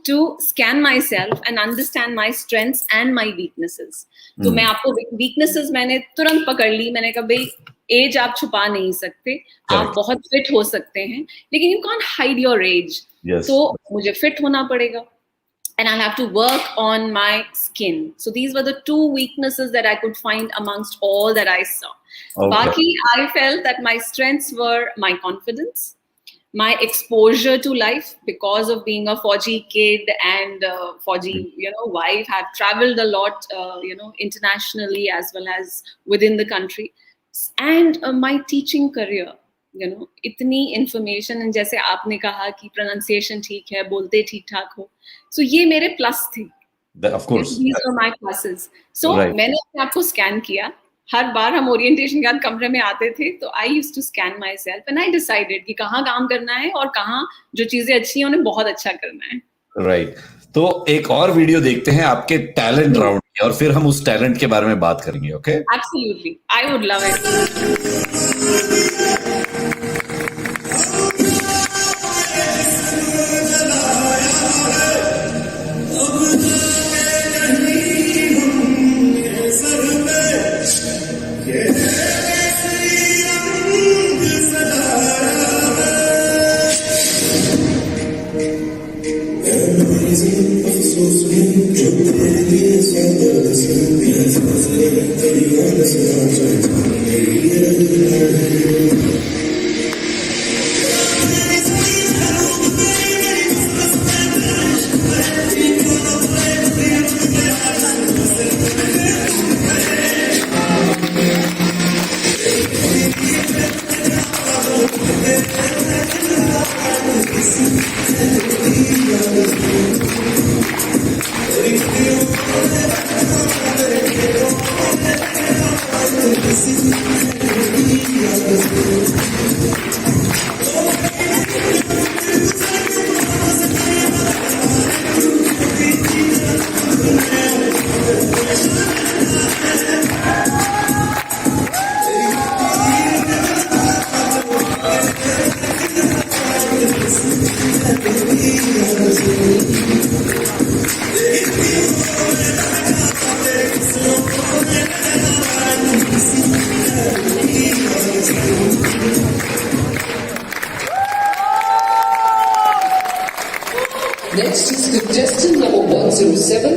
to scan myself and understand my strengths and my weaknesses. तो मैं आपको weaknesses मैंने तुरंत पकड़ ली. मैंने कहा भाई, एज आप छुपा नहीं सकते. आप बहुत फिट हो सकते हैं, लेकिन you can't hide your age. तो मुझे फिट होना पड़ेगा. And I'll have to work on my skin. So these were the two weaknesses that I could find amongst all that I saw. Baki, I felt that my strengths were my confidence, my exposure to life, because of being a Fauji kid and Fauji, wife. Have traveled a lot, internationally as well as within the country, and my teaching career. इतनी information, and जैसे आपने कहा कि pronunciation ठीक है, बोलते ठीक ठाक हो, so ये मेरे plus थे. Of course, these were my pluses. So मैंने अपने आप को scan किया. हर बार हम ओरिएंटेशन के बाद कमरे में आते थे, तो I used to scan myself and I decided कि कहाँ काम करना है और कहाँ जो चीजें अच्छी हैं उन्हें बहुत अच्छा करना है. राइट. तो एक और वीडियो देखते हैं आपके टैलेंट राउंड की, और फिर हम उस टैलेंट के बारे में बात करेंगे. Okay, absolutely, I would love it. Next is contestant number 107.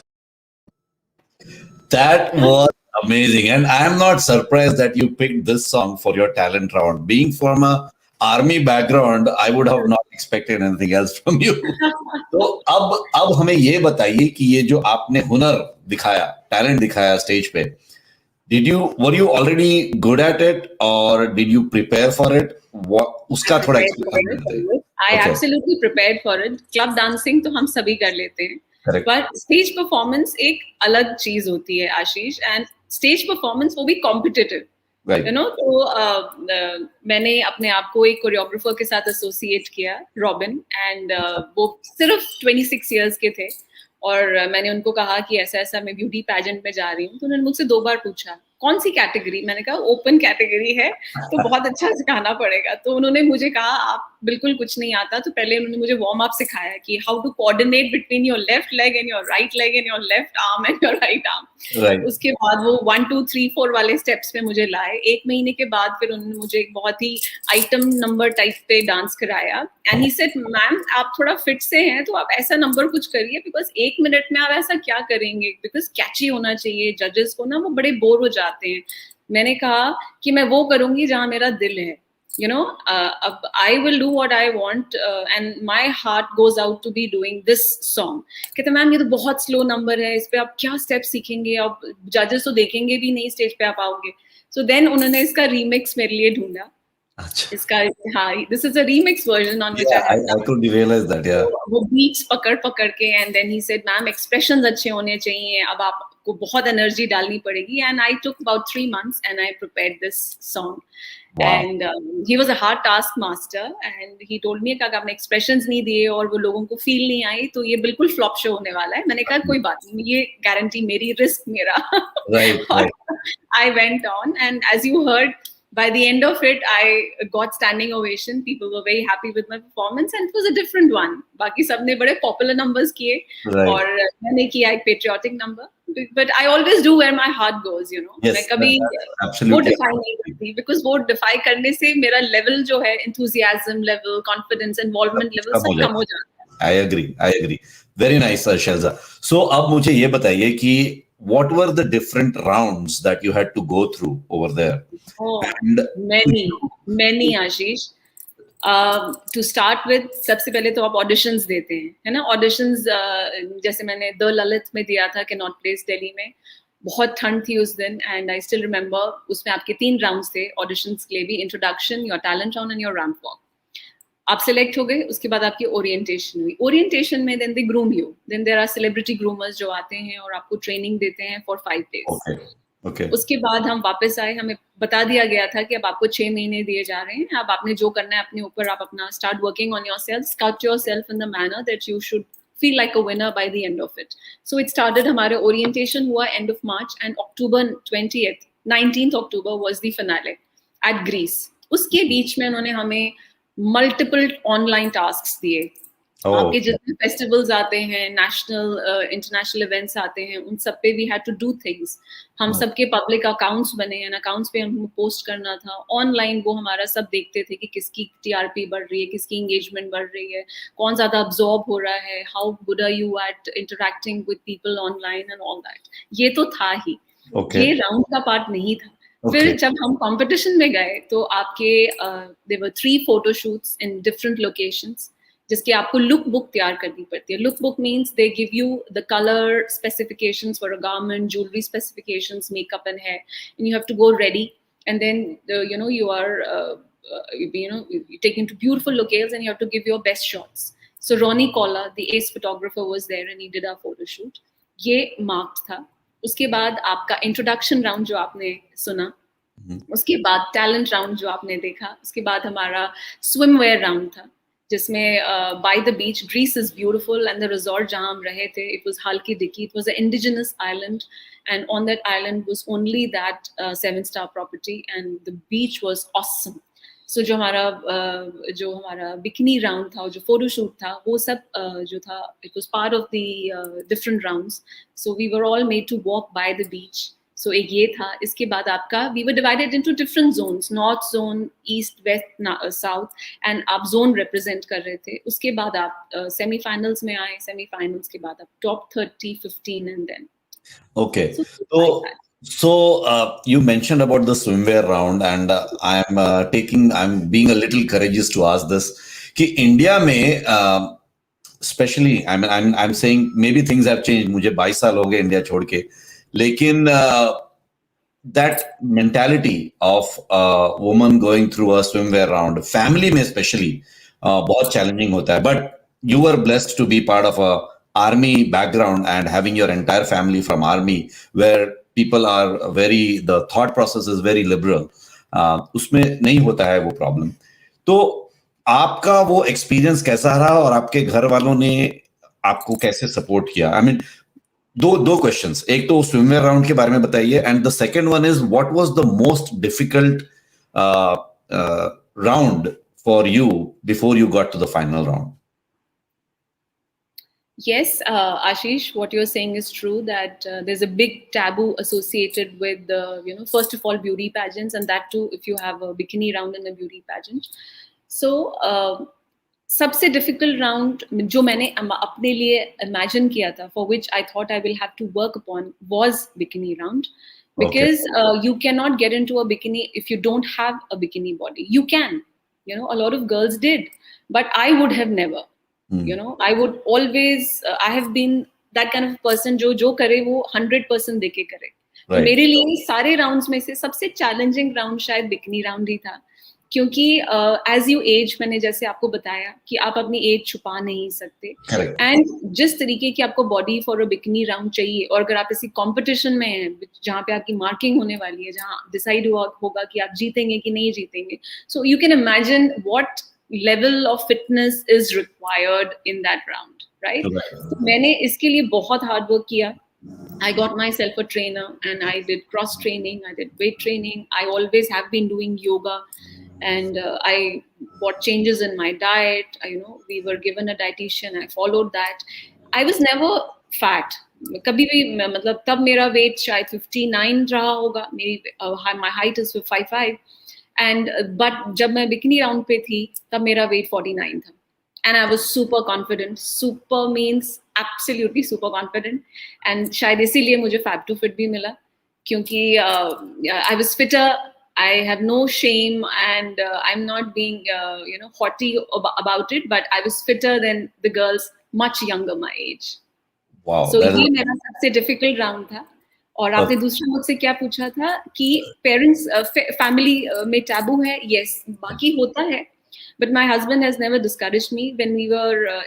That was amazing. And I'm not surprised that you picked this song for your talent round. Being from a army background, I would have not expected anything else from you. तो अब हमें ये बताइए कि ये जो आपने हुनर दिखाया, टैलेंट दिखाया स्टेज पे, were you already good at it or did you prepare for it? उसका थोड़ा I absolutely prepared for it. Club dancing तो हम सभी कर लेते हैं. पर स्टेज परफॉर्मेंस एक अलग चीज होती है आशीष, एंड स्टेज परफॉर्मेंस वो भी कॉम्पिटिटिव, तो मैंने अपने आप को एक कोरियोग्राफर के साथ एसोसिएट किया, रॉबिन, एंड वो सिर्फ 26 इयर्स के थे, और मैंने उनको कहा कि ऐसा ऐसा मैं ब्यूटी पैजेंट में जा रही हूँ. तो उन्होंने मुझसे 2 बार पूछा कौन सी कैटेगरी? मैंने कहा ओपन कैटेगरी है, तो बहुत अच्छा सिखाना पड़ेगा। तो उन्होंने मुझे कहा आप बिल्कुल कुछ नहीं आता, तो पहले उन्होंने मुझे वार्म अप सिखाया कि how to coordinate between your left leg and your right leg and your left arm and your right arm. Right. उसके बाद वो 1 2 3 4 वाले स्टेप्स पे मुझे लाए। 1 महीने के बाद फिर उन्होंने मुझे एक बहुत ही आइटम नंबर टाइप पे डांस कराया एंड ही सेड मैम आप थोड़ा फिट से हैं तो आप ऐसा नंबर कुछ करिए, बिकॉज 1 मिनट में आप ऐसा क्या करेंगे, बिकॉज कैची होना चाहिए। जजेस को ना वो बड़े बोर हो जाते हैं। मैंने कहा कि मैं वो करूंगी जहां मेरा दिल है, you know, अब I will do what I want and my heart goes out to be doing this song। कहते मैम ये तो बहुत स्लो नंबर है, इस पे आप क्या स्टेप सीखेंगे, अब जजेस तो देखेंगे भी नहीं स्टेज पे आप आओगे। सो देन उन्होंने इसका रीमिक्स मेरे लिए ढूंढा। अच्छा। इसका हाँ, this is a remix version on which Yeah, I have I done. could realize that. Yeah. वो बीट्स पकड़ पकड़ के and then he said ma'am expressions अच्छे होने चाहिए, अब आपको बहुत एनर्जी डालनी पड़ेगी। And I took about 3 months and I prepared this song. Wow. And he was a hard task master and he told me कि अगर आपने expressions नहीं दिए और वो लोगों को feel नहीं आई तो ये बिल्कुल flop show होने वाला है। मैंने कहा कोई बात नहीं, ये guarantee मेरी, risk मेरा। Right, right. I went on and as you heard, by the end of it, I got standing ovation. People were very happy with my performance and it was a different one. बाकी सबने बड़े popular numbers किए Right. और मैंने किया एक patriotic number. But I always do where my heart goes, you know. Yes, मैं कभी that's absolutely. वो defy नहीं करती, because वो defy करने से मेरा level जो है enthusiasm level, confidence, involvement level सब कम हो जाता है। I agree. I agree. Very nice, Shailza. So अब मुझे ये बताइए कि what were the different rounds that you had to go through over there? Oh, And many Ashish. To start with, सबसे पहले तो आप ऑडिशंस देते हैं, है ना। ऑडिशंस जैसे मैंने द ललित में दिया था कैनॉट प्लेस दिल्ली में, बहुत ठंड थी उस दिन एंड आई स्टिल रिमेंबर। उसमें आपके 3 राउंड्स थे ऑडिशंस के लिए भी, introduction, your talent round and your ramp walk. आप सिलेक्ट हो गए, उसके बाद आपकी ओरिएंटेशन हुई। ओरिएंटेशन में then they groom you, then there are celebrity groomers जो आते हैं और आपको ट्रेनिंग देते हैं फॉर 5 days। okay, okay. उसके बाद हम वापस आए, हमें बता दिया गया था कि अब आपको 6 महीने दिए जा रहे हैं, अब आपने जो करना है अपने ऊपर, आप अपना start working on yourself, scout yourself in the manner that you should feel like a winner by the end of it. So it started, हमारे orientation हुआ end of March and October 20th, 19th October was the finale at Greece। उसके बीच में उन्होंने हमें multiple online tasks दिए। आपके जितने festivals आते हैं, नेशनल इंटरनेशनल इवेंट्स आते हैं, उन सब पे we had to do things. हम सबके पब्लिक अकाउंट्स बने हैं, अकाउंट्स पे हमको पोस्ट करना था ऑनलाइन। वो हमारा सब देखते थे कि किसकी टीआरपी बढ़ रही है, किसकी एंगेजमेंट बढ़ रही है, कौन ज्यादा अब्सॉर्ब हो रहा है, how good are you at interacting with people online and all that. ये तो था ही, ये राउंड का पार्ट नहीं था। फिर जब हम कंपटीशन में गए तो आपके there were 3 photo shoots in different locations, जिसकी आपको लुक बुक तैयार करनी पड़ती है। Look book means they give you the colour specifications for a garment, jewellery specifications, makeup and hair, and you have to go ready and then you know you are you take into beautiful locales and you have to give your best shots। So Ronnie Kolla, the ace photographer, was there and he did our photo shoot। ये marked था। उसके बाद आपका introduction round जो आपने सुना, उसके बाद टैलेंट राउंड जो आपने देखा, उसके बाद हमारा स्विमवेयर राउंड था, जिसमें by the beach, Greece is beautiful and the resort जहां हम रहे थे, इट वाज हल्की दिक्की, it was an indigenous island and on that island was only that 7-star property and the beach was awesome। So जो हमारा bikini round था, जो फोटो शूट था, वो सब जो था, it was part of the different rounds. So we were all made to walk by the beach. So एक ये था। इसके बाद आपका we were divided into different zones, north zone, east, west, south, and आप जोन रिप्रेजेंट कर रहे थे। उसके बाद आप सेमीफाइनल्स में आए, सेमीफाइनल्स के बाद आप top 30, 15 and then okay so you mentioned about the swimwear round and I'm being a little courageous to ask this कि इंडिया में especially I'm saying maybe things have changed, मुझे 22 साल हो गए इंडिया छोड़ के, लेकिन that mentality of a woman going through a swimwear round, family में especially बहुत challenging होता है, but you were blessed to be part of a army background and having your entire family from army where people are the thought process is very liberal, उसमें नहीं होता है वो problem. तो आपका वो एक्सपीरियंस कैसा रहा और आपके घर वालों ने आपको कैसे सपोर्ट किया? आई मीन दो क्वेश्चंस, एक तो स्विमवेयर राउंड के बारे में बताइए, and the second one is what was the most difficult round for you before you got to the final round? Yes, Ashish, what you're saying is true that there's a big taboo associated with, first of all, beauty pageants, and that too if you have a bikini round in a beauty pageant. So, सबसे difficult round जो मैंने अपने लिए imagine किया था, for which I thought I will have to work upon, was bikini round. Because you cannot get into a bikini if you don't have a bikini body. You can, a lot of girls did, but I would have never. I would always I have been that kind of person जो करे वो 100% देके करे. तो मेरे लिए सारे rounds में से सबसे चैलेंजिंग राउंड शायद बिकनी राउंड ही था, क्योंकि एज यू एज, मैंने जैसे आपको बताया कि आप अपनी एज छुपा नहीं सकते, एंड जिस तरीके की आपको body for a bikini round चाहिए, और अगर आप इसी कंपटीशन में हैं जहाँ पे आपकी मार्किंग होने वाली है, जहाँ डिसाइड होगा कि आप जीतेंगे कि नहीं जीतेंगे, so you can imagine what level of fitness is required in that round, right? So, मैंने इसके लिए बहुत hard work किया. I got myself a trainer and I did cross training, I did weight training. I always have been doing yoga, and I brought changes in my diet. We were given a dietitian. I followed that. I was never fat. कभी भी, मतलब तब मेरा weight शायद 59 रहा होगा. My height is 5'5". And but जब मैं बिकनी राउंड पे थी तब मेरा वेट 49 था, and I was super confident. Super means absolutely super confident, and शायद इसीलिए मुझे fab to fit भी मिला, क्योंकि I was fitter. I have no shame, and I'm not being haughty about it, but I was fitter than the girls much younger my age. Wow. So ये मेरा सबसे difficult round था. और आपने दूसरा मुझसे क्या पूछा था कि पेरेंट्स फैमिली में टैबू है? यस, बाकी होता है, but my husband has never discouraged me. When we were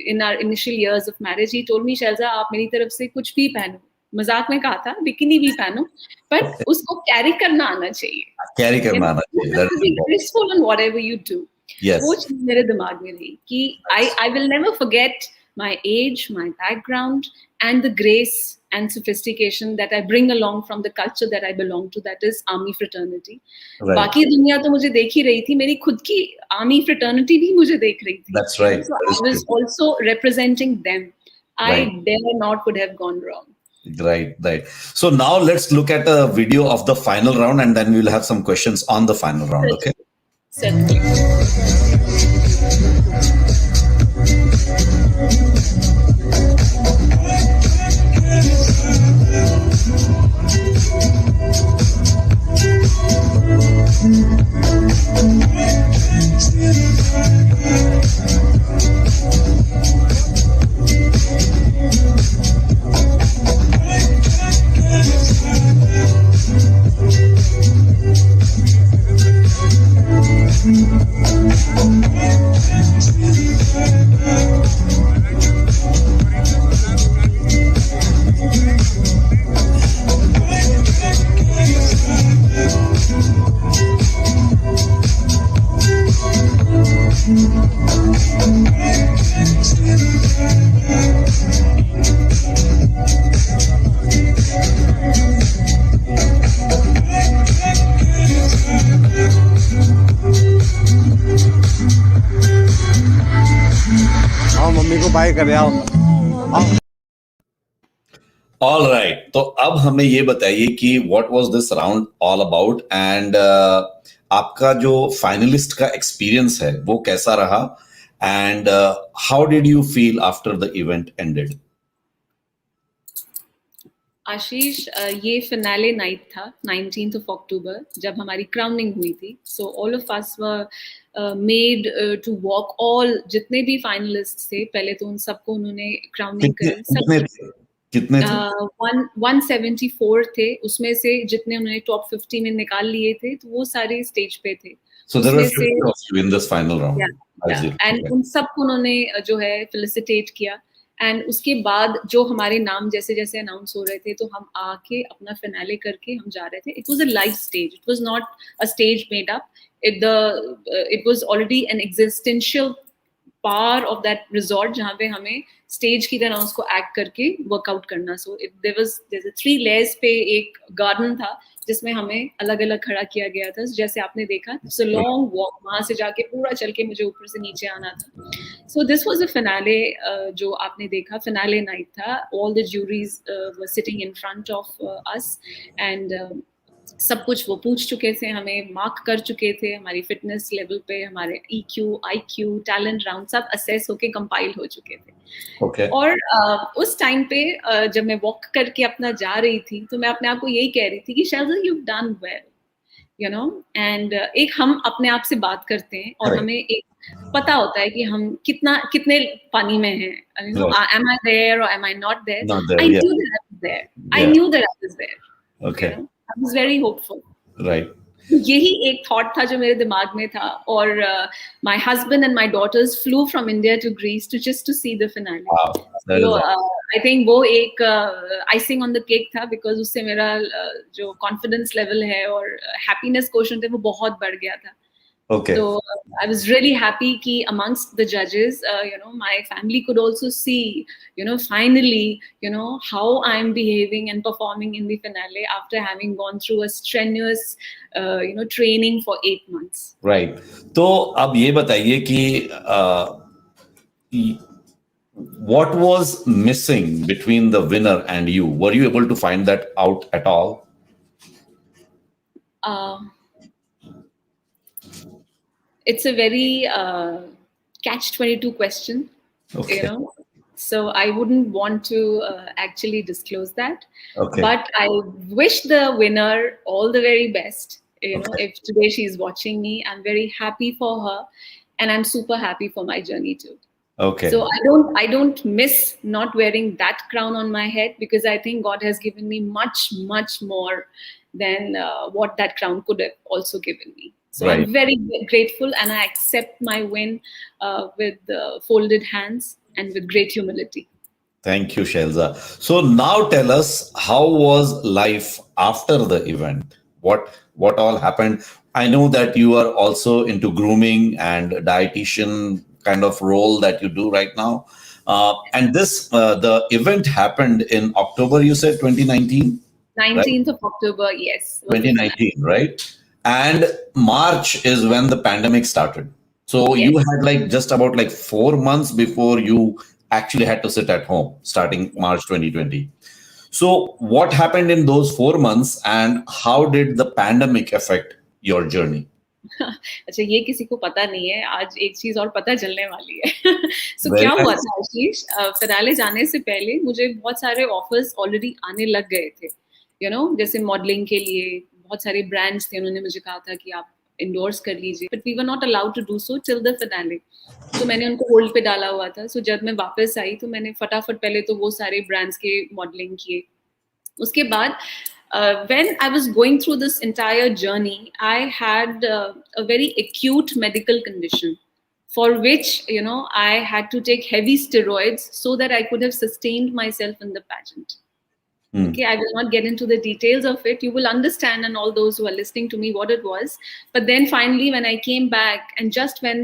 in our initial years of marriage, he told me, Shailaja आप मेरी तरफ से कुछ भी पहनो, मजाक में कहा था, बिकिनी भी पहनो, पर उसको कैरी करना आना चाहिए, कैरी करना आना चाहिए, be graceful in whatever you do. वो चीज मेरे दिमाग में रही कि I will never forget my age, my background, and the grace and sophistication that I bring along from the culture that I belong to, that is army fraternity. बाकी दुनिया तो मुझे देख ही रही थी, मेरी खुद की army fraternity भी मुझे देख रही थी. That's right. So I was also representing them. I dare not could have gone wrong. Right. So now let's look at a video of the final round, and then we'll have some questions on the final round. Okay? Certainly. All right. तो अब हमें ये बताइए कि what was this round all about, and आपका जो finalist का experience है वो कैसा रहा, and how did you feel after the event ended? आशीष, ये फिनाले नाइट था 19th of October जब हमारी क्राउनिंग हुई थी. So all of us were made to walk, all जितने भी फाइनलिस्ट थे, पहले तो उन सबको उन्होंने क्राउनिंग करी. कितने थे? 174 थे, उसमें से जितने उन्होंने टॉप 50 में निकाल लिए थे, तो वो सारे स्टेज पे थे. So there were 50 of you in this final round. Yeah. And उन सबको उन्होंने जो है फेलिसिटेट किया. एंड उसके बाद जो हमारे नाम जैसे जैसे अनाउंस हो रहे थे, तो हम आके अपना फिनाले करके हम जा रहे थे. It was a live stage, it was not a stage made up. It was already an existential part of that resort जहाँ पे हमें स्टेज की तरह उसको एक्ट करके वर्कआउट करना. सो देयर 3 लेयर्स पे एक गार्डन था जिसमें हमें अलग अलग खड़ा किया गया था. जैसे आपने देखा, इट्स अ लॉन्ग वॉक, वहां से जाके पूरा चल के मुझे ऊपर से नीचे आना था. So this was a finale. जो आपने देखा फिनाले नाइट था. All the juries were sitting in front of us and सब कुछ वो पूछ चुके थे, हमें मार्क कर चुके थे, हमारी फिटनेस लेवल पे हमारे EQ, IQ, टैलेंट राउंड सब असेस होके कंपाइल हो चुके थे. Okay. और उस टाइम पे जब मैं वॉक करके अपना जा रही थी तो मैं अपने आप को यही कह रही थी कि Shailaja, you done well, you know. And एक हम अपने आप से बात करते हैं और Right. हमें एक पता होता है कि हम कितने पानी में हैं. You know, Right. am I there or am I not there? Not there. I Yeah. knew that I was there. I Yeah. knew that I was there. Okay. You know, I was very hopeful. Right. यही एक thought था जो मेरे दिमाग में था. और my husband and my daughters flew from India to Greece to just to see the finale. Wow. That So is awesome. I think वो एक आइसिंग ऑन द केक था, बिकॉज उससे मेरा जो कॉन्फिडेंस लेवल है और हैप्पीनेस क्वोशंट है वो बहुत बढ़ गया था. Okay. So I was really happy कि amongst the judges, you know, my family could also see, you know, finally, you know, how I'm behaving and performing in the finale after having gone through a strenuous, you know, training for 8 months. Right. तो अब ये बताइए कि what was missing between the winner and you? Were you able to find that out at all? It's a very catch-22 question, Okay. you know. So I wouldn't want to actually disclose that. Okay. But I wish the winner all the very best. You know, Okay. if today she's watching me, I'm very happy for her, and I'm super happy for my journey too. Okay. So I don't miss not wearing that crown on my head, because I think God has given me much more than what that crown could have also given me. So Right. I'm very grateful, and I accept my win with folded hands and with great humility. Thank you, Shailza. So now tell us, how was life after the event? What all happened? I know that you are also into grooming and dietitian kind of role that you do right now. And the event happened in October, you said 2019? 19th of October, yes. was the 2019, right? And March is when the pandemic started. So Yes. you had like just about like 4 months before you actually had to sit at home, starting March 2020. So what happened in those 4 months, and how did the pandemic affect your journey? अच्छा, ये किसी को पता नहीं है. आज एक चीज और पता चलने वाली है. So Very क्या हुआ nice. था आशीष, फिनाले जाने से पहले मुझे बहुत सारे ऑफर्स ऑलरेडी आने लग गए थे. यू नो, जैसे मॉडलिंग के लिए बहुत सारे ब्रांड्स थे, उन्होंने मुझे कहा था कि आप इंडोर्स कर लीजिए, but we were not allowed to do so till the finale. तो मैंने उनको होल्ड पे डाला हुआ था. सो जब मैं वापस आई तो मैंने फटाफट पहले तो वो सारे ब्रांड्स के मॉडलिंग किए. उसके बाद when I was going through this entire journey, I had a very acute medical condition for which, you know, I had to take heavy steroids so that I could have sustained myself in the pageant. Okay, I will not get into the details of it. You will understand, and all those who are listening to me, what it was. But then finally, when I came back, and just when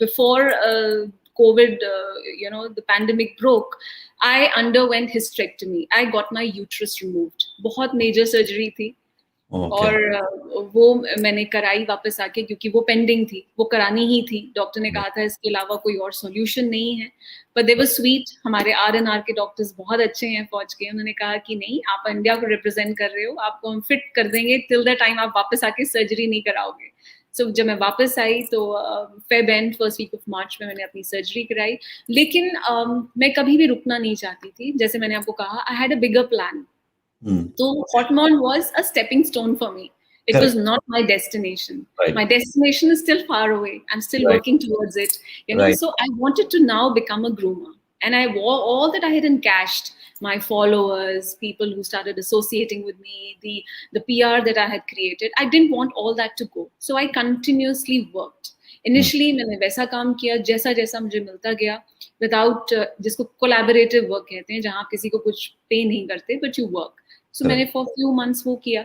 before COVID, you know, the pandemic broke, I underwent hysterectomy. I got my uterus removed. बहुत major surgery थी. Okay. और वो मैंने कराई वापस आके, क्योंकि वो पेंडिंग थी, वो करानी ही थी. डॉक्टर ने कहा था इसके अलावा कोई और सॉल्यूशन नहीं है. But they were sweet. हमारे R&R के डॉक्टर्स बहुत अच्छे हैं फौज के. उन्होंने कहा कि नहीं, आप इंडिया को रिप्रेजेंट कर रहे हो, आपको हम फिट कर देंगे टिल द टाइम आप वापस आके सर्जरी नहीं कराओगे. सो जब मैं वापस आई तो Feb and first week of March में मैंने अपनी सर्जरी कराई. लेकिन मैं कभी भी रुकना नहीं चाहती थी. जैसे मैंने आपको कहा, I had a bigger plan. So Hotmon was a stepping stone for me. It Correct. was not my destination. Right. My destination is still far away. I'm still Right. working towards it. You know, Right. so I wanted to now become a groomer. And I wore all that I had encashed, my followers, people who started associating with me, the PR that I had created. I didn't want all that to go. So I continuously worked. Initially, मैंने वैसा काम किया जैसा जैसा मुझे मिलता गया, without जिसको collaborative work कहते हैं, जहाँ आप किसी को कुछ पे नहीं करते, but you work. So मैंने for few months वो किया.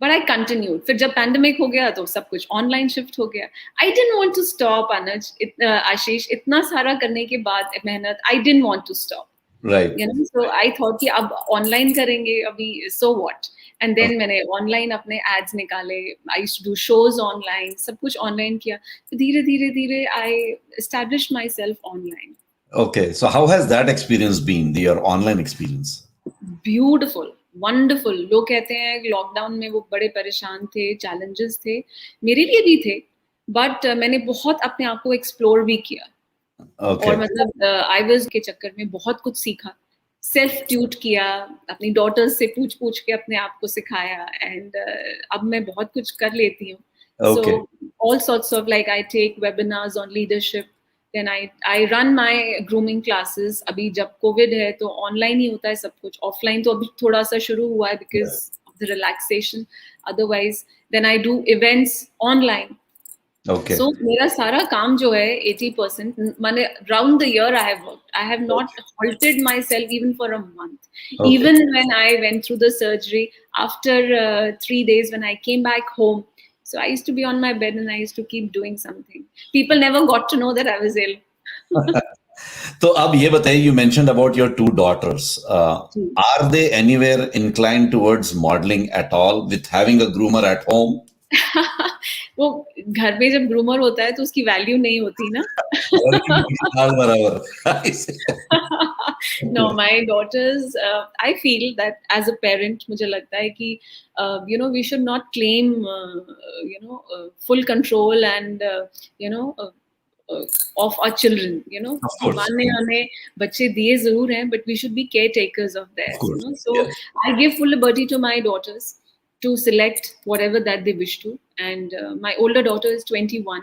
But I continued. फिर जब pandemic हो गया तो सब कुछ online shift हो गया. I didn't want to stop, Anuj. आशीष, इतना सारा करने के बाद मेहनत, I didn't want to stop. Right. You know, so I thought कि अब online करेंगे अभी, so what? And then मैंने online अपने ads निकाले. I used to do shows online. सब कुछ online किया. तो धीरे धीरे धीरे I established myself online. Okay. So how has that experience been, your online experience? Beautiful, wonderful. लोग कहते हैं लॉकडाउन में वो बड़े परेशान थे, चैलेंजेस थे, मेरे लिए भी थे, बट मैंने बहुत अपने आप को एक्सप्लोर भी किया. Okay. और मतलब आई वाज के चक्कर में बहुत कुछ सीखा, सेल्फ ट्यूट किया, अपनी डॉटर्स से पूछ पूछ के अपने आप को सिखाया, एंड अब मैं बहुत कुछ कर लेती हूँ. Okay. So all sorts of, like, I take webinars on leadership. Then I run my grooming classes. अभी जब कोविड है तो ऑनलाइन ही होता है सब कुछ, ऑफलाइन तो अभी थोड़ा सा शुरू हुआ है because of the relaxation. Otherwise, then I do events online. Okay. So मेरा सारा काम जो है 80%, माने round the year I have worked. I have not halted myself even for a month. Okay. Even when I went through the surgery, after 3 days when I came back home, so I used to be on my bed and I used to keep doing something. People never got to know that I was ill. तो अब ये बताइए, you mentioned about your two daughters. Are they anywhere inclined towards modeling at all with having a groomer at home? वो घर में जब groomer होता है तो उसकी वैल्यू नहीं होती ना. No, my daughters, I feel that as a parent, मुझे लगता है कि we should not claim full control and of our children. Of course. भगवान ने हमें बच्चे दिए जरूर हैं, but we should be caretakers of theirs. Of course. So Yes. I give full liberty to my daughters to select whatever that they wish to. And my older daughter is 21,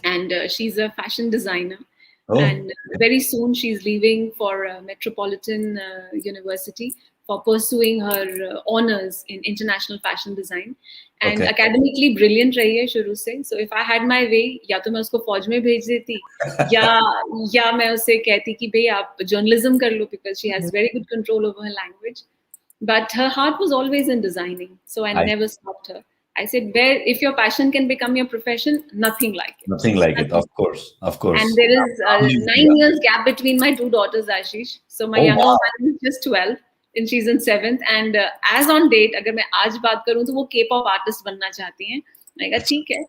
and she's a fashion designer. Oh. And very soon she's leaving for Metropolitan University for pursuing her honors in international fashion design. And Okay. academically brilliant रही है शुरू से. So if I had my way, या तो मैं उसको फौज में भेज देती, या मैं उसे कहती कि भाई आप journalism कर लो, because she has very good control over her language. But her heart was always in designing, so I never stopped her. I said, if your passion can become your profession, nothing like it. Nothing like it, of course, of course. And there is 9 years gap between my two daughters, Ashish. So my younger one is just 12, and she's in 7th. And as on date, अगर मैं आज बात करूँ तो वो K-pop artist बनना चाहती हैं. मैं कहा ठीक है,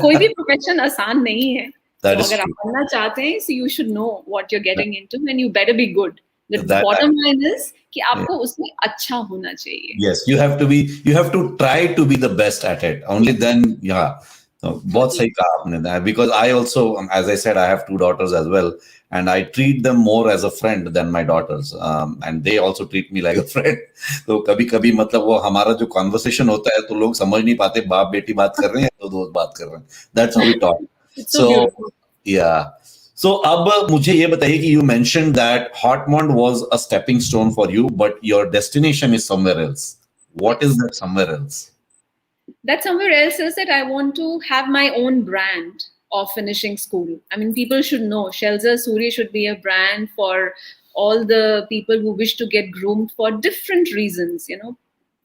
कोई भी profession आसान नहीं है. तो अगर आप बनना चाहते हैं, so you should know what you're getting into, and you better be good. The bottom line is कि आपको उसमें अच्छा होना चाहिए. Yes, you have to try to be the best at it. Only then, yeah. So, बहुत सही कहा आपने. Because I also, as I said, I have two daughters as well, and I treat them more as a friend than my daughters, and they also treat me like a friend. तो कभी-कभी मतलब वो हमारा जो conversation होता है तो लोग समझ नहीं पाते, बाप बेटी बात कर रहे हैं तो दोस्त बात कर रहे हैं. That's how we talk. So beautiful. Yeah. So अब मुझे ये बताइए कि you mentioned that Hotmond was a stepping stone for you, but your destination is somewhere else. What is that somewhere else? That somewhere else is that I want to have my own brand of finishing school. I mean, people should know Shailza Suri should be a brand for all the people who wish to get groomed for different reasons,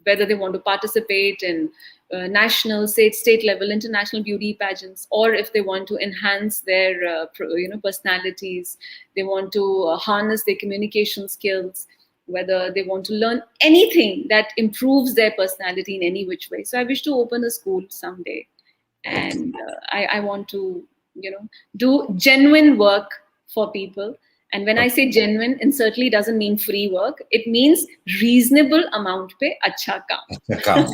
whether they want to participate in national, state level, international beauty pageants, or if they want to enhance their personalities, they want to harness their communication skills, whether they want to learn anything that improves their personality in any which way. So I wish to open a school someday, and I want to do genuine work for people. And when I say genuine, it certainly doesn't mean free work. It means reasonable amount pe acha kaam.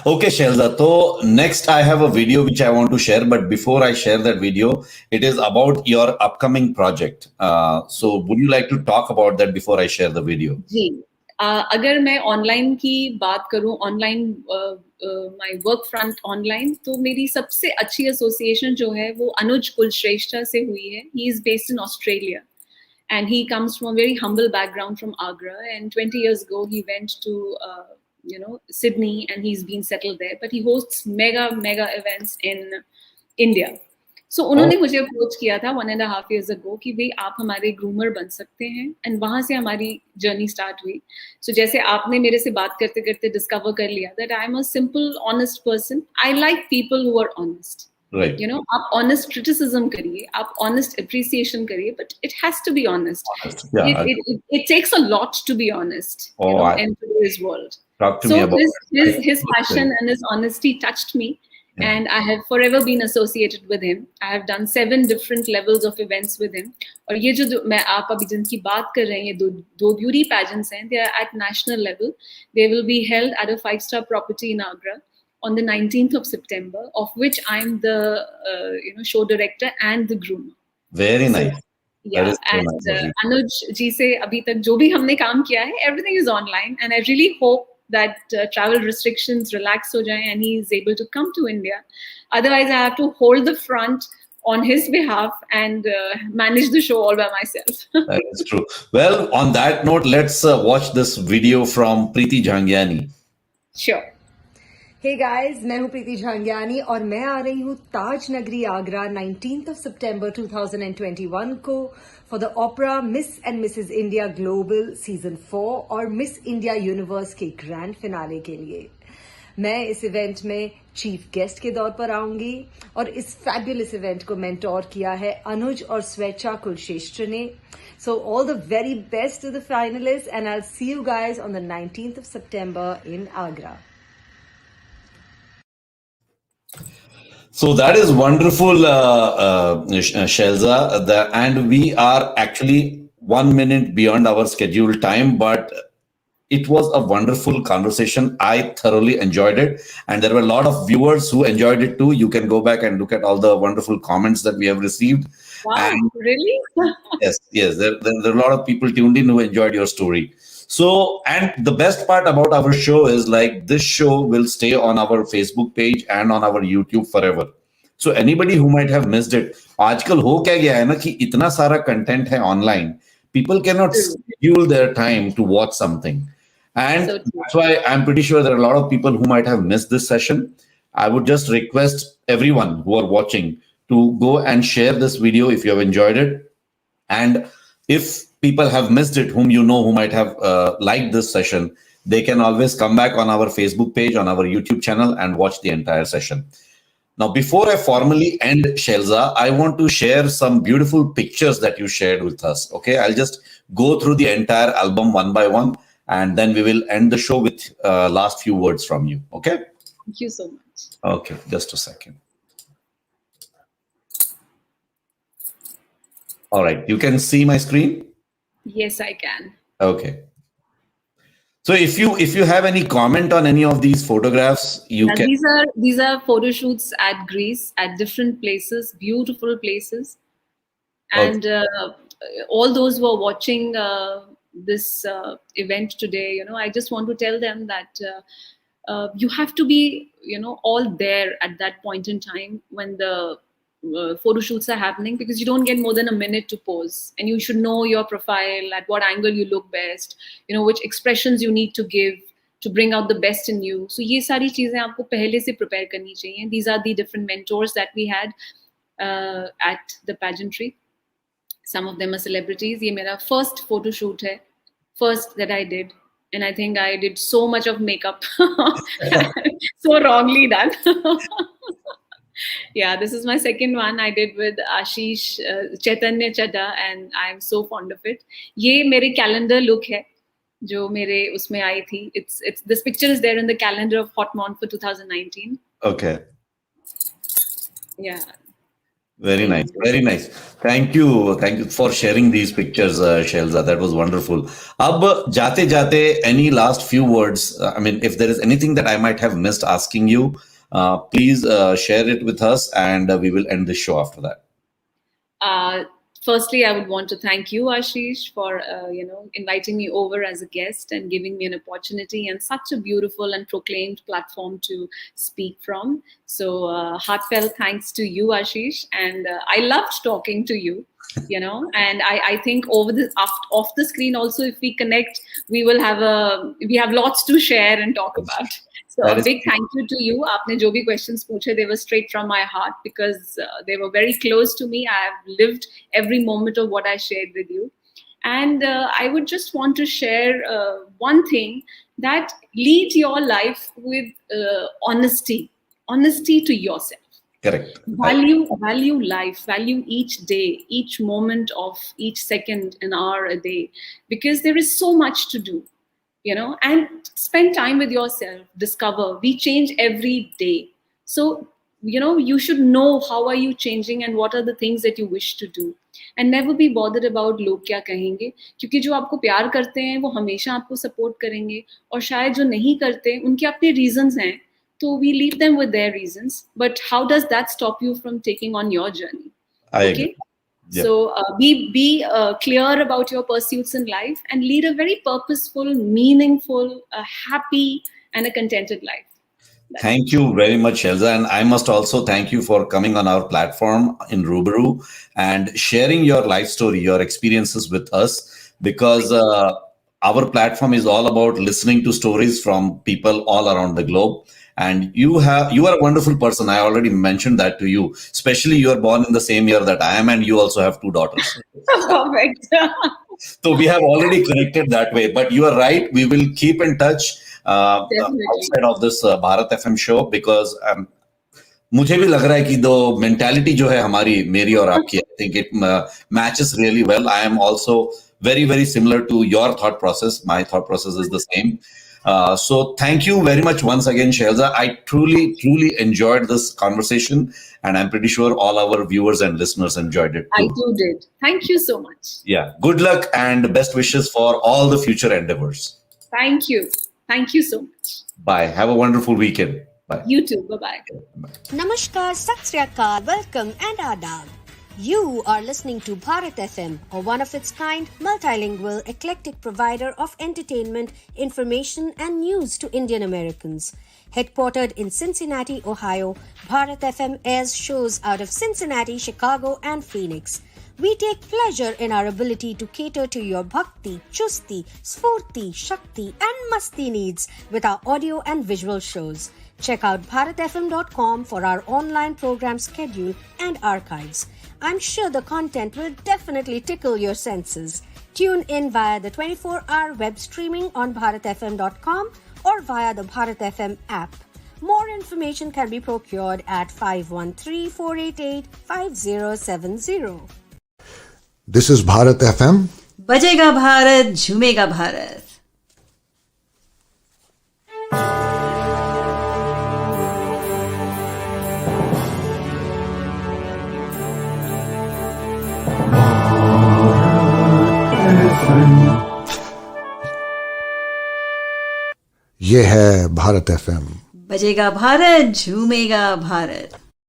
Okay, Shailza. So next I have a video which I want to share. But before I share that video, it is about your upcoming project. So would you like to talk about that before I share the video? जी. अगर मैं online की बात करूं, online my work front online, तो मेरी सबसे अच्छी association जो है वो अनुज कुलश्रेष्ठा से हुई है. He is based in Australia and he comes from a very humble background from Agra, and 20 years ago he went to Sydney, and he's been settled there, but he hosts mega events in India. So उन्होंने मुझे approach किया था 1.5 years ago कि भाई आप हमारे groomer बन सकते हैं, एंड वहां से हमारी जर्नी स्टार्ट हुई. So जैसे आपने मेरे से बात करते करते डिस्कवर कर लिया that I am a simple honest person. I like people who are honest. Right. You know, आप honest criticism करिए, आप honest appreciation करिए, but it has to be honest. Yeah. It takes a lot to be honest, in today's world. Talk to So me about his passion and his honesty touched me. Yeah. And I have forever been associated with him. I have done 7 different levels of events with him. और ये जो मैं आप अभी जिनकी बात कर रहे हैं, ये दो beauty pageants हैं, they are at national level. They will be held at a 5-star property in Agra on the 19th of September, of which I'm the show director and the groomer. Very nice. Yeah, and Anuj ji से अभी तक जो भी हमने काम किया है, everything is online, and I really hope that travel restrictions relax ho jaye and he is able to come to India. Otherwise, I have to hold the front on his behalf and manage the show all by myself. That is true. Well, on that note, let's watch this video from Preeti Jhangiani. Sure. Hey guys, मैं हूँ प्रीति झांगियानी और मैं आ रही हूँ ताज नगरी Agra 19th of September 2021 को for the Opera Miss and Mrs. India Global Season 4 और Miss India Universe के ग्रैंड फिनाले के लिए. मैं इस इवेंट में चीफ गेस्ट के तौर पर आऊंगी और इस फैबुलस इवेंट को मेंटोर किया है अनुज और स्वेच्छा कुलश्रेष्ठ ने. So all the very best to the finalists and I'll see you guys on the 19th of September in Agra. So that is wonderful, Shailza. And we are actually 1 minute beyond our scheduled time, but it was a wonderful conversation. I thoroughly enjoyed it. And there were a lot of viewers who enjoyed it too. You can go back and look at all the wonderful comments that we have received. Wow, and really? yes. There are a lot of people tuned in who enjoyed your story. So, and the best part about our show is like this show will stay on our Facebook page and on our YouTube forever. So anybody who might have missed it, आजकल हो क्या गया है ना कि इतना सारा content है online, people cannot schedule their time to watch something. And that's why I'm pretty sure there are a lot of people who might have missed this session. I would just request everyone who are watching to go and share this video if you have enjoyed it. And if people have missed it, whom you know who might have liked this session, they can always come back on our Facebook page, on our YouTube channel and watch the entire session. Now, before I formally end, Shailza, I want to share some beautiful pictures that you shared with us. Okay, I'll just go through the entire album one by one, and then we will end the show with last few words from you. Okay? Thank you so much. Okay, just a second. All right, you can see my screen? Yes, I can. Okay. So if you have any comment on any of these photographs, you can. These are photo shoots at Greece, at different places, beautiful places, and all those who are watching this event today, I just want to tell them that you have to be, all there at that point in time when the photo shoots are happening, because you don't get more than a minute to pose, and you should know your profile, at what angle you look best, which expressions you need to give to bring out the best in you. So ये सारी चीजें आपको पहले से prepare करनी चाहिए. These are the different mentors that we had at the pageantry. Some of them are celebrities. ये मेरा first photo shoot है, first that I did. And I think I did so much of makeup, so wrongly done. Yeah, this is my second one I did with Ashish Chaitanya Chadha, and I am so fond of it. ये मेरे calendar look है जो मेरे उसमें आई थी. It's this picture is there in the calendar of Hot Mont for 2019. Okay. Yeah. Very nice. Very nice. Thank you for sharing these pictures, Shailza. That was wonderful. Ab jate jate, any last few words? I mean, if there is anything that I might have missed asking you, please share it with us, and we will end the show after that. Firstly, I would want to thank you, Ashish, for inviting me over as a guest and giving me an opportunity and such a beautiful and proclaimed platform to speak from. So heartfelt thanks to you, Ashish, and I loved talking to you. you know. And I think over the off the screen also, if we connect, we will have lots to share and talk about. So That a is big thank you to you. Aapne jo bhi questions puche, they were straight from my heart, because they were very close to me. I have lived every moment of what I shared with you. And I would just want to share one thing, that lead your life with honesty to yourself. correct. Value life, value each day, each moment of each second, an hour a day, because there is so much to do, you know. And spend time with yourself, discover. We change every day. So, you know, you should know how are you changing and what are the things that you wish to do. And never be bothered about लोग क्या कहेंगे, क्योंकि जो आपको प्यार करते हैं वो हमेशा आपको सपोर्ट करेंगे, और शायद जो नहीं करते उनके अपने रीजंस हैं, so we leave them with their reasons. But how does that stop you from taking on your journey? I Okay. agree. Yeah. So be clear about your pursuits in life, and lead a very purposeful, meaningful, happy, and a contented life. Thank you very much, Shailza. And I must also thank you for coming on our platform in Rubaru and sharing your life story, your experiences with us, because our platform is all about listening to stories from people all around the globe. And you are a wonderful person. I already mentioned that to you. Especially you are born in the same year that I am, and you also have 2 daughters. Perfect. So we have already connected that way. But you are right. We will keep in touch Definitely. outside of this Bharat FM show, because मुझे भी लग रहा है कि दो mentality जो है हमारी, मेरी और आपकी, I think it matches really well. I am also very very similar to your thought process. My thought process is the same. So thank you very much once again, Shailza. I truly enjoyed this conversation, and I'm pretty sure all our viewers and listeners enjoyed it I too. too did. Thank you so much. Yeah, good luck and best wishes for all the future endeavors. Thank you. Thank you so much. Bye. Have a wonderful weekend. Bye. You too. Bye bye. Namaskar, Sat Sri Akal, welcome and adab. You are listening to Bharat FM, a one-of-its-kind, multilingual, eclectic provider of entertainment, information and news to Indian Americans. Headquartered in Cincinnati, Ohio, Bharat FM airs shows out of Cincinnati, Chicago and Phoenix. We take pleasure in our ability to cater to your bhakti, chusti, sfurti, shakti and masti needs with our audio and visual shows. Check out bharatfm.com for our online program schedule and archives. I'm sure the content will definitely tickle your senses. Tune in via the 24-hour web streaming on bharatfm.com or via the Bharat FM app. More information can be procured at 513-488-5070. This is Bharat FM. बजेगा भारत, झूमेगा भारत. ये है Bharat FM. बजेगा भारत, झूमेगा भारत.